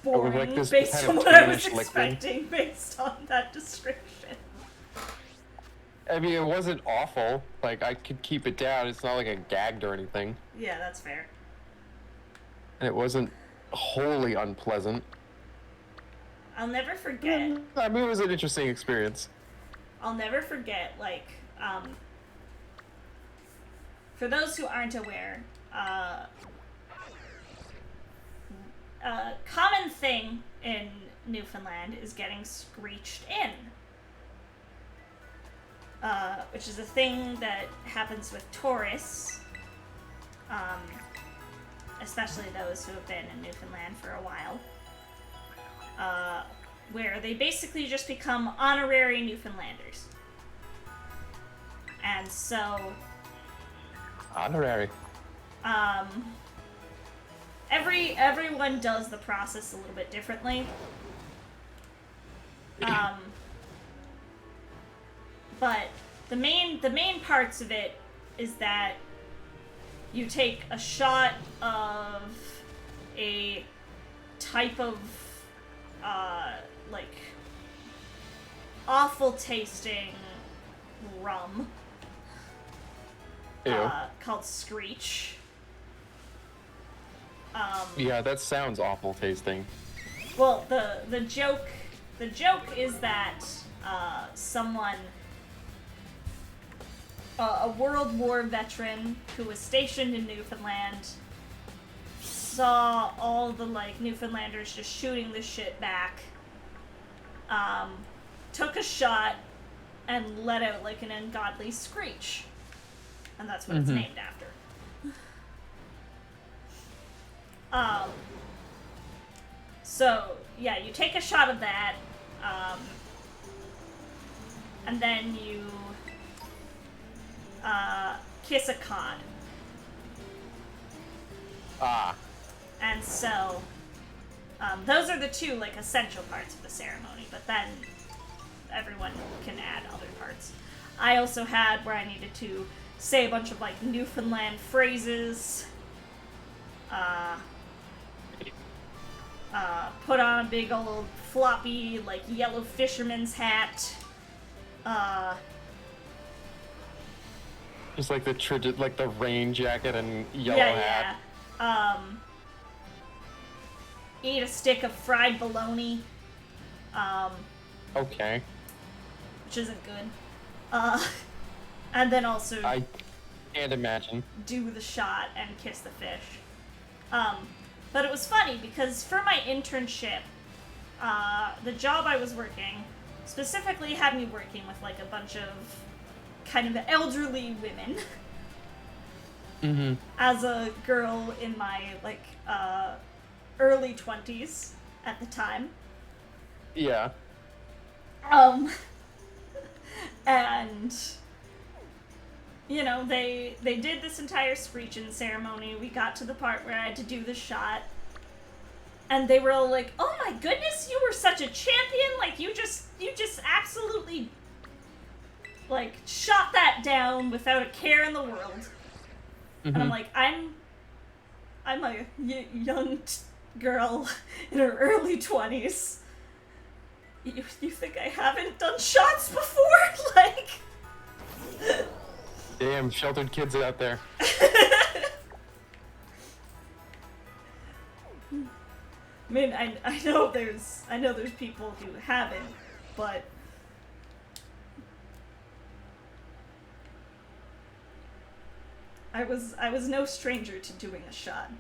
It was boring like this based kind on of what I was greenish liquid. expecting based on that description. I mean, it wasn't awful. Like, I could keep it down. It's not like I gagged or anything. Yeah, that's fair. And it wasn't wholly unpleasant. I'll never forget. I mean, it was an interesting experience. I'll never forget, like, for those who aren't aware, a common thing in Newfoundland is getting screeched in. Which is a thing that happens with tourists, especially those who have been in Newfoundland for a while, where they basically just become honorary Newfoundlanders. And so, Honorary. everyone does the process a little bit differently. But the main parts of it is that you take a shot of a type of like awful tasting rum Ew. called Screech. Yeah, that sounds awful tasting. Well, the joke is that someone, a World War veteran who was stationed in Newfoundland, saw all the like Newfoundlanders just shooting the shit back, took a shot and let out like an ungodly screech, and that's what it's named after. So yeah, you take a shot of that, and then you kiss a cod. Ah. And so those are the two like essential parts of the ceremony. But then everyone can add other parts. I also had where I needed to say a bunch of like Newfoundland phrases. Put on a big old floppy like yellow fisherman's hat. Just like the rain jacket and yellow hat. Yeah. Eat a stick of fried bologna. Okay. Which isn't good. And then also I can't imagine. do the shot and kiss the fish. But it was funny because for my internship, the job I was working specifically had me working with like a bunch of kind of elderly women. Mm-hmm. As a girl in my like early 20s at the time. Yeah. And you know, they did this entire screeching ceremony. We got to the part where I had to do the shot. And they were all like, "Oh my goodness, you were such a champion! Like you just absolutely like shot that down without a care in the world." Mm-hmm. And I'm like, I'm a young girl in her early 20s. You think I haven't done shots before? Like... Damn, sheltered kids out there. I mean, I know there's people who haven't, but I was no stranger to doing a shot.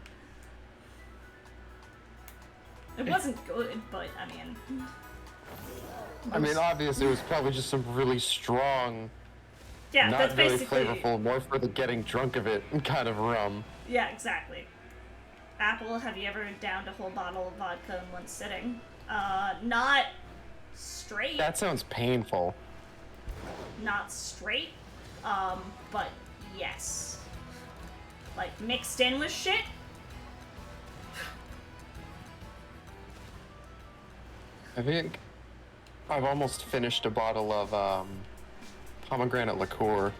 It wasn't good, but I mean, obviously it was probably just some really strong, yeah, not that's really basically flavorful, more for the getting drunk of it kind of rum. Yeah, exactly. Apple, have you ever downed a whole bottle of vodka in one sitting? Not straight. That sounds painful. Not straight, but yes. Like, mixed in with shit? I think I've almost finished a bottle of pomegranate liqueur.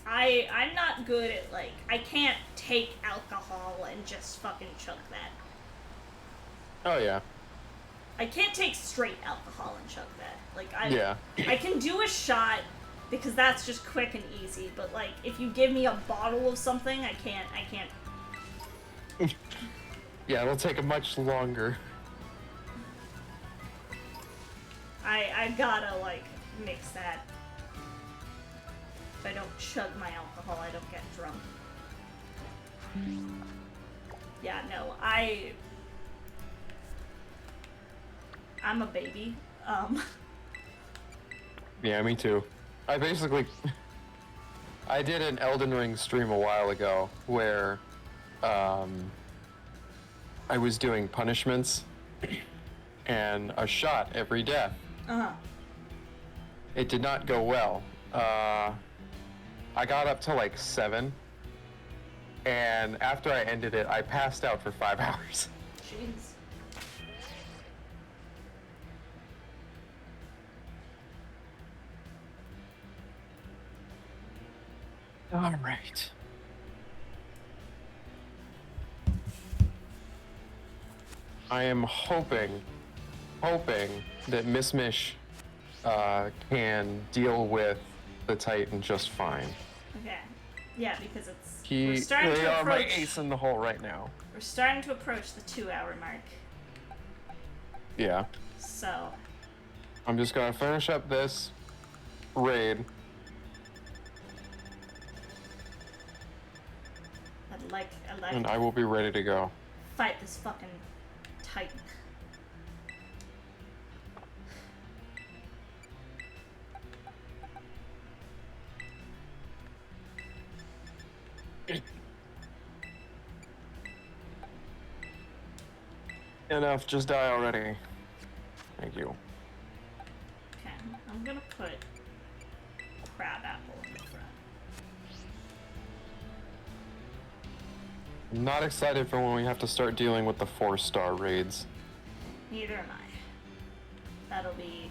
I'm not good at, like, I can't take alcohol and just fucking chug that. Oh yeah. I can't take straight alcohol and chug that. Like, Yeah. I can do a shot because that's just quick and easy, but, like, if you give me a bottle of something, I can't. Yeah, it'll take much longer. I gotta, like, mix that. If I don't chug my alcohol, I don't get drunk. Yeah, no, I'm a baby. Yeah, me too. I did an Elden Ring stream a while ago where I was doing punishments and a shot every death. Uh-huh. It did not go well. I got up to like 7, and after I ended it, I passed out for 5 hours. Jeez. All right. I am hoping that Miss Mish can deal with the Titan just fine. Okay. Yeah, because it's They are my ace in the hole right now. We're starting to approach the 2-hour mark. Yeah. So I'm just gonna finish up this raid. I'd like And I will be ready to go. fight this fucking Titan. Enough, just die already. Thank you. Okay, I'm gonna put crab apple in the front. I'm not excited for when we have to start dealing with the 4-star raids. Neither am I. That'll be...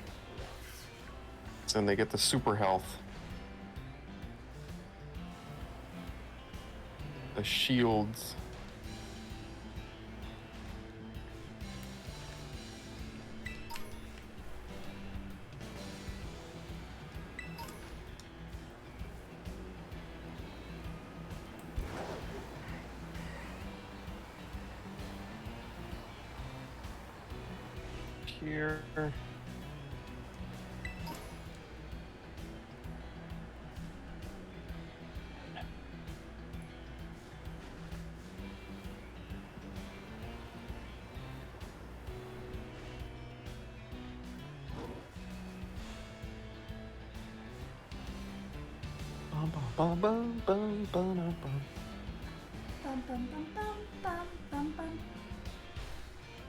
So then they get the super health. The shields. Here. Bum, bum, bum, bum, bum, bum. Bum, bum, bum, bum, bum, bum, bum.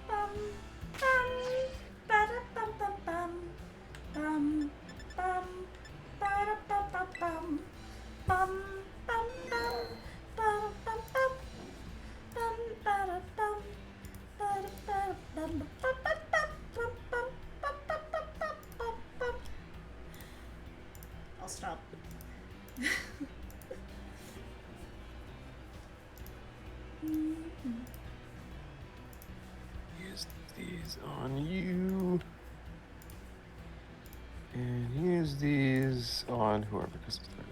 Bum, bum, ba-da, bum, bum, bum. Bum, bum, ba-da, bum, bum, bum. Bum, bum, bum, ba-da, bum, bum. Bum, ba-da, bum. Ba-da, ba-da, bum, bum, bum, bum, bum, bum, bum, bum, bum, bum, bum, bum. I'll stop. Use these on you. And use these on whoever, because it's better.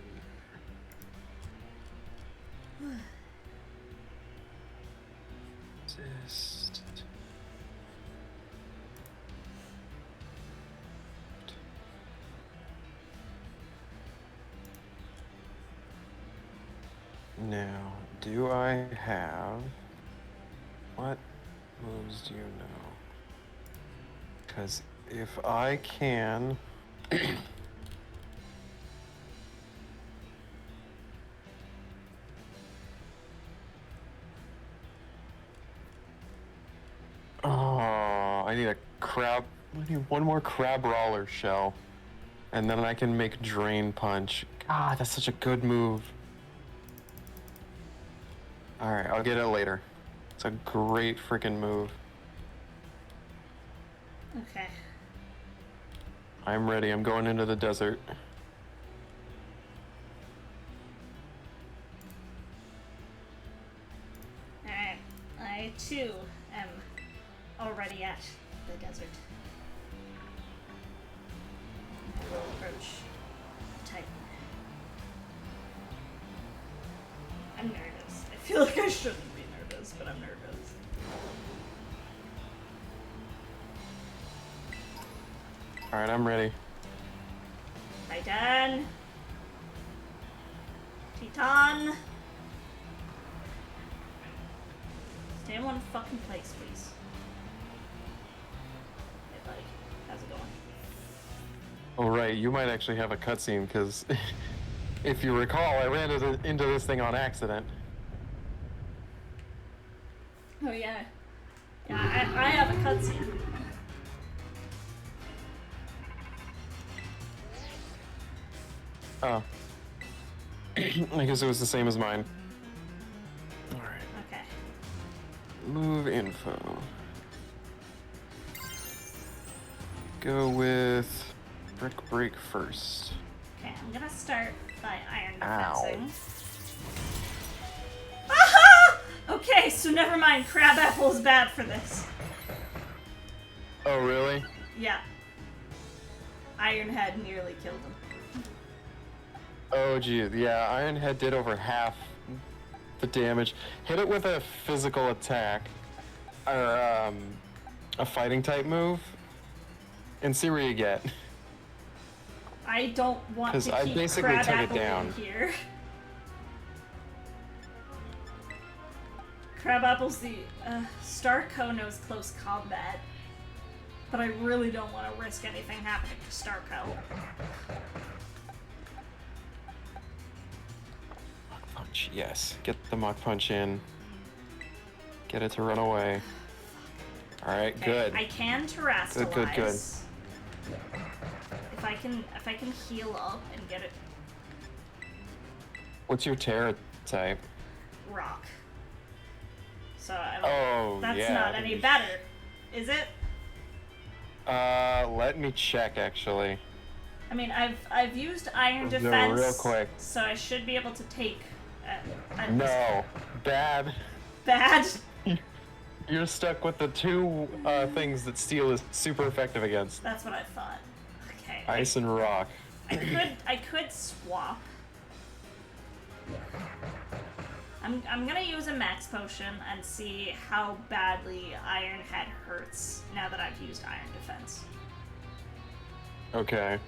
Resist. Now, do I have... What moves do you know? Because if I can... Oh, I need a crab... I need one more crab roller shell. And then I can make drain punch. God, that's such a good move. Alright, I'll get it later. It's a great freaking move. Okay. I'm ready. I'm going into the desert. Alright. I too am already at the desert. I will approach the Titan. I'm nervous. I feel like I shouldn't be nervous, but I'm nervous. Alright, I'm ready. Titan! Titan! Stay in one fucking place, please. Hey, buddy. How's it going? Oh, right. You might actually have a cutscene, because if you recall, I ran into this thing on accident. Oh, yeah. Yeah, I have a cutscene. Oh. I guess it was the same as mine. Alright. Okay. Move info. Go with brick break first. Okay, I'm gonna start by iron Ow. defensing. Aha! Okay, so never mind. Crab apple is bad for this. Oh, really? Yeah. Iron Head nearly killed him. Oh, geez. Yeah, Iron Head did over half the damage. Hit it with a physical attack, or a fighting type move, and see where you get. I don't want to 'Cause I keep basically crab took it apple down. in here. Crab apple's the Starco knows close combat, but I really don't want to risk anything happening to Starco. Mach punch, yes. Get the Mach punch in. Get it to run away. All right, Okay, good. I can terrestrialize. Good. If I can heal up and get it What's your terror type? rock. So I don't, Oh, that's yeah. not any better, is it? Let me check actually. I mean, I've used iron Let's do it defense, real quick. so I should be able to take. No, bad. Bad. You're stuck with the two things that steel is super effective against. That's what I thought. Okay. Ice and rock. I could swap. I'm gonna use a max potion and see how badly Iron Head hurts now that I've used Iron Defense. Okay.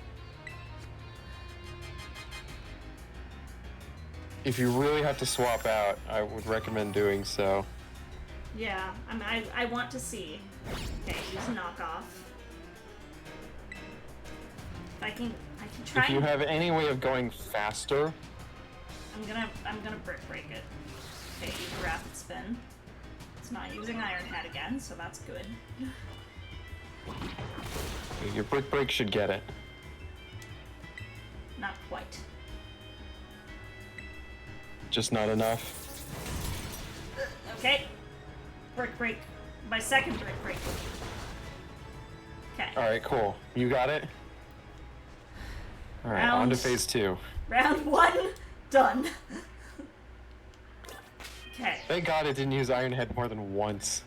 If you really have to swap out, I would recommend doing so. Yeah, I want to see. Okay, use knockoff. I can try. If you have any way of going faster, I'm gonna break it. Okay, use rapid spin. It's not using Iron Head again, so that's good. your break should get it. Not quite. Just not enough. Okay. Break. My second break. Okay. All right, cool. You got it. All right, on to phase 2. Round 1, done. Okay. Thank God it didn't use Iron Head more than once.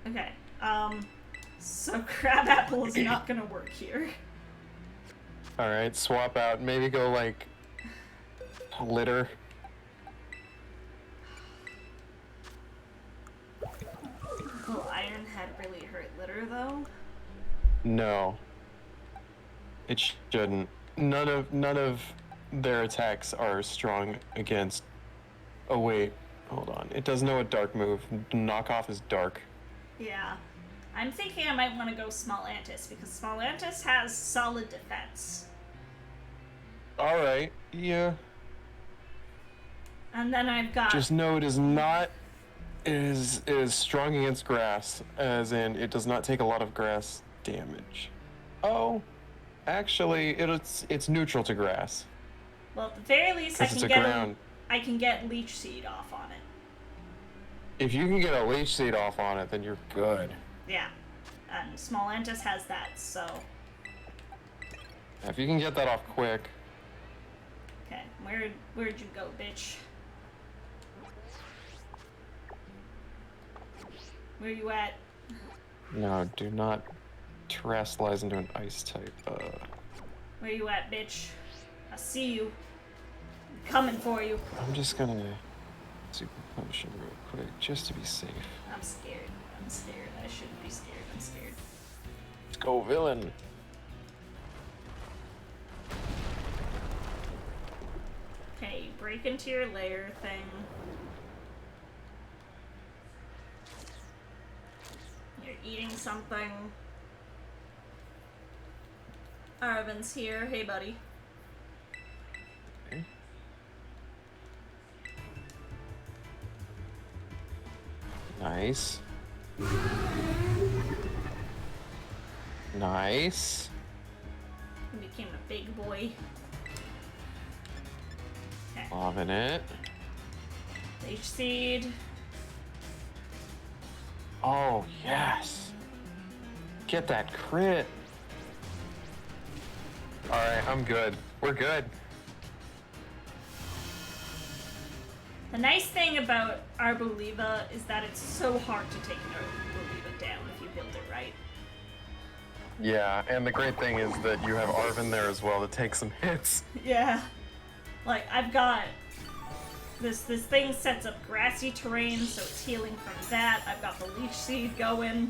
Okay. So crab apple is not gonna work here. All right, swap out. Maybe go like litter. Will Iron Head really hurt litter though? No. It shouldn't. None of their attacks are strong against. Oh wait, hold on. It does know a dark move. Knockoff is dark. Yeah. I'm thinking I might want to go Small Antis because Small Antis has solid defense. All right. Yeah. And then I've got. Just know it is not. It is strong against grass, as in it does not take a lot of grass damage. Oh, actually, it's neutral to grass. Well, at the very least, I Because can it's a get ground. I can get Leech Seed off on it. If you can get a leech seed off on it, then you're good. Yeah. And Small Antis has that, so. If you can get that off quick. Okay, where'd you go, bitch? Where you at? No, do not terrestrialize into an ice type. Where you at, bitch? I see you. I'm coming for you. I'm just gonna super potion real quick, just to be safe. I'm scared. I shouldn't be scared. I'm scared. Let's go, villain. Okay, you break into your lair thing. You're eating something. Arvin's here. Hey, buddy. Okay. Nice. Nice. He became a big boy. Okay. Loving it. Leech Seed. Oh, yes. Get that crit. Alright, I'm good. We're good. The nice thing about Arboliva is that it's so hard to take Arboliva down if you build it right. Yeah, and the great thing is that you have Arvin there as well to take some hits. Yeah. Like, I've got... This thing sets up grassy terrain, so it's healing from that. I've got the Leech Seed going.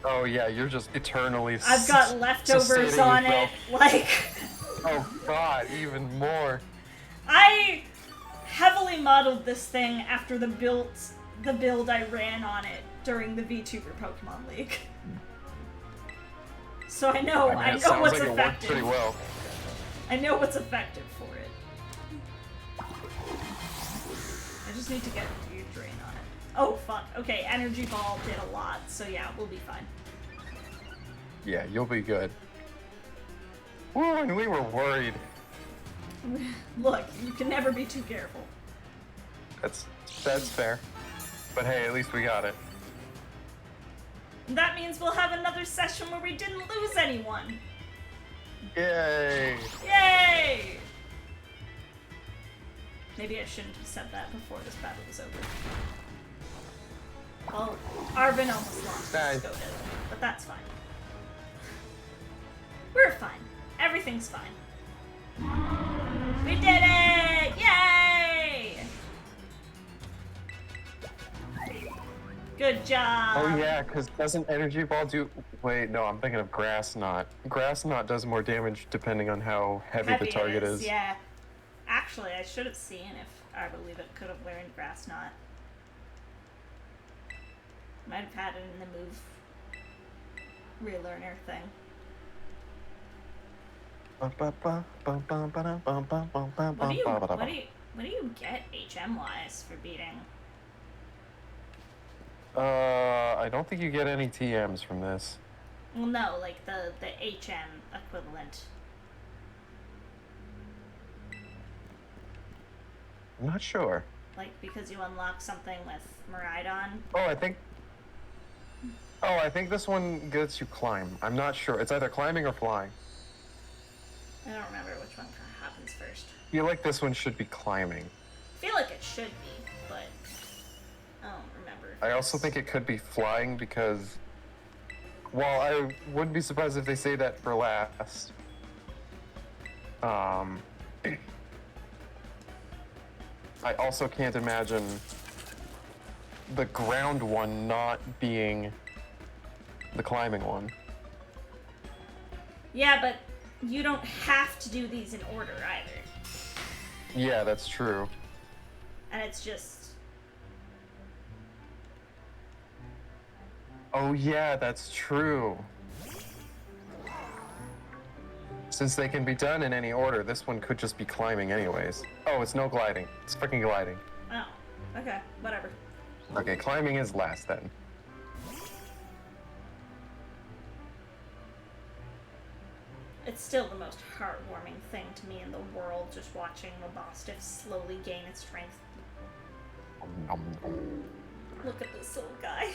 Oh yeah, you're just eternally I've got leftovers sustaining on yourself. it. Like... Oh god, even more. I heavily modeled this thing after the build I ran on it during the VTuber Pokemon League. So I know I mean, it know sounds what's like it worked effective. pretty well. I know what's effective for it. I just need to get your drain on it. Oh fuck. Okay, Energy Ball did a lot, so yeah, we'll be fine. Yeah, you'll be good. Woo, and we were worried. Look, you can never be too careful. That's fair. But hey, at least we got it. That means we'll have another session where we didn't lose anyone. Yay! Yay! Maybe I shouldn't have said that before this battle was over. Well, Arvin almost lost. Nice. Go did, but that's fine. We're fine. Everything's fine. We did it! Yay! Good job. Oh yeah, because doesn't Energy Ball do... Wait, no, I'm thinking of Grass Knot. Grass Knot does more damage depending on how heavy the target is. Yeah. Actually, I should have seen if I believe it could have learned Grass Knot. Might have had it in the move relearner thing. What do you get HM wise for beating? I don't think you get any TMs from this. Well, no, like the HM equivalent. I'm not sure. Like because you unlock something with Miraidon. I think this one gets you climb. I'm not sure. It's either climbing or flying. I don't remember which one happens first. I feel like this one should be climbing. I feel like it should be, but I don't remember. I also think it could be flying because, while I wouldn't be surprised if they say that for last, I also can't imagine the ground one not being the climbing one. Yeah, but you don't have to do these in order either. Yeah, that's true. And it's just... Oh yeah, that's true. Since they can be done in any order, this one could just be climbing anyways. Oh, it's no gliding. It's freaking gliding. Oh, okay, whatever. Okay, climbing is last then. It's still the most heartwarming thing to me in the world, just watching Robostiff slowly gain its strength. Look at this little guy.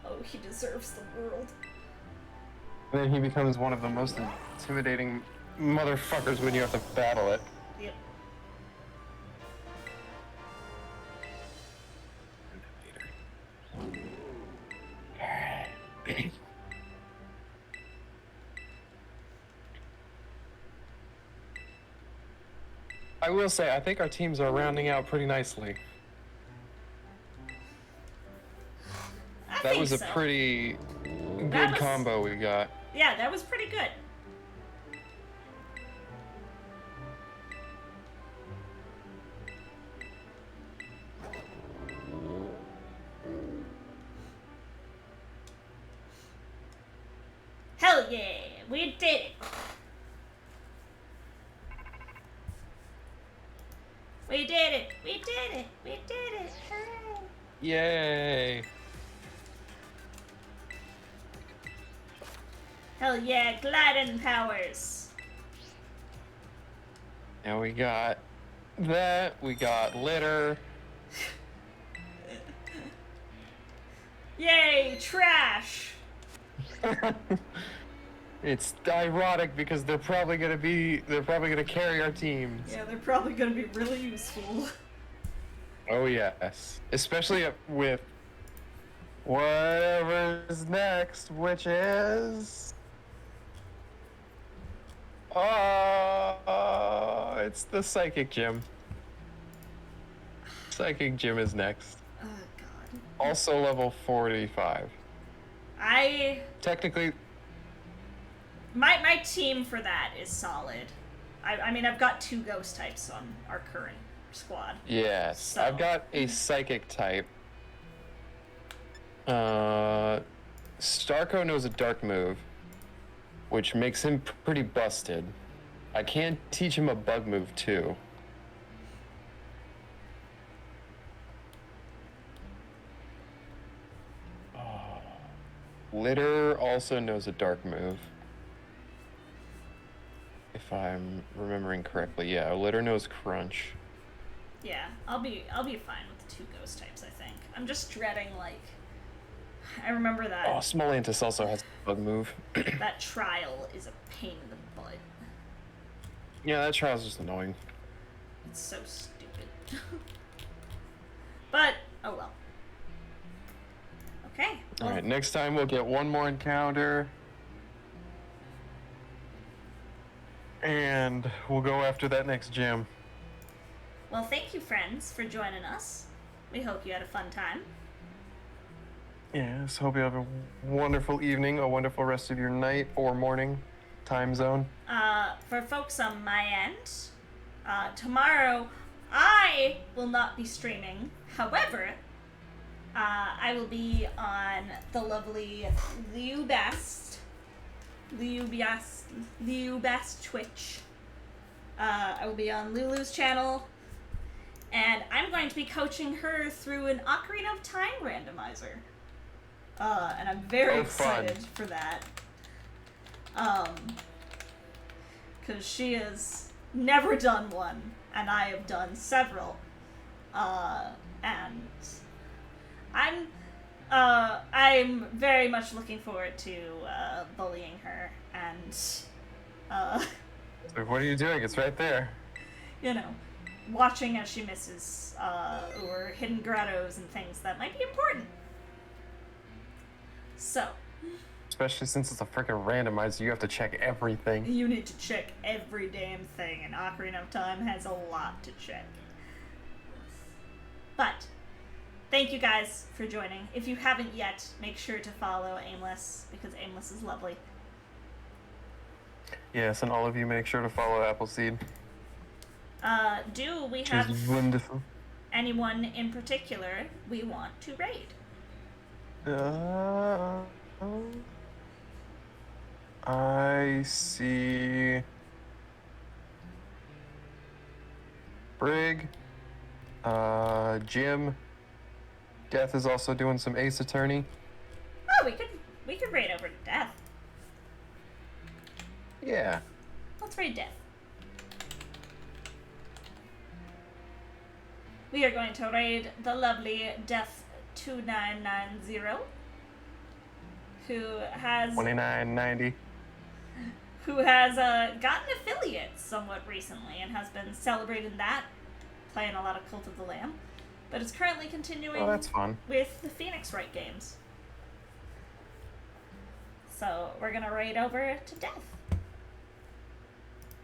Oh, he deserves the world. And then he becomes one of the most intimidating motherfuckers when you have to battle it. Yep. I will say, I think our teams are rounding out pretty nicely. I That think was a so. pretty That good was- combo we got. Yeah, that was pretty good. Hell yeah, we did it. We did it. We did it. We did it. Hooray. Yay! Hell yeah, gliding powers. Now we got that, we got litter. Yay, trash. It's ironic because they're probably gonna carry our teams. Yeah, they're probably gonna be really useful. Oh yes, especially with whatever's next, which is it's the Psychic Gym. Psychic Gym is next. Oh god. Also level 45. Technically, My team for that is solid. I mean, I've got 2 ghost types on our current squad. yes. So- I've got a Psychic type. Starko knows a dark move, which makes him pretty busted. I can teach him a bug move too. Litter also knows a dark move. If I'm remembering correctly, yeah, Litter knows Crunch. Yeah, I'll be fine with the 2 ghost types, I think. I'm just dreading, like, I remember that. Oh, Smolantis also has a bug move. That trial is a pain in the butt. Yeah, that trial's just annoying. It's so stupid. But, oh well. Okay. Well, Alright, next time we'll get one more encounter. And we'll go after that next gym. well, thank you, friends, for joining us. We hope you had a fun time. Yes, hope you have a wonderful evening, a wonderful rest of your night or morning time zone. For folks on my end, tomorrow I will not be streaming. However, I will be on the lovely Liubast Twitch. I will be on Lulu's channel, and I'm going to be coaching her through an Ocarina of Time randomizer. And I'm very excited for that. Because she has never done one, and I have done several. And I'm very much looking forward to bullying her and So what are you doing? It's right there. you know, watching as she misses or hidden grottos and things that might be important. So, Especially since it's a freaking randomizer, you have to check everything. you need to check every damn thing, and Ocarina of Time has a lot to check. But, thank you guys for joining. If you haven't yet, make sure to follow Aimless, because Aimless is lovely. Yes, and all of you make sure to follow Appleseed. Do we She's have wonderful. anyone in particular we want to raid? I see Brig, Jim. Death is also doing some Ace Attorney. Oh, we could raid over to Death. Yeah. Let's raid Death. We are going to raid the lovely Death 2990, who has 2990. Gotten affiliates somewhat recently and has been celebrating that, playing a lot of Cult of the Lamb, but is currently continuing Oh, that's fun. with the Phoenix Wright games. So we're gonna raid over to Death.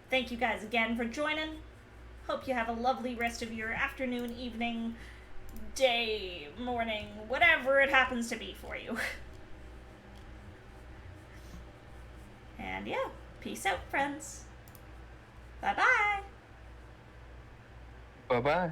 Thank you guys again for joining. Hope you have a lovely rest of your afternoon, evening, day, morning, whatever it happens to be for you. And yeah, peace out, friends. Bye-bye. Bye-bye.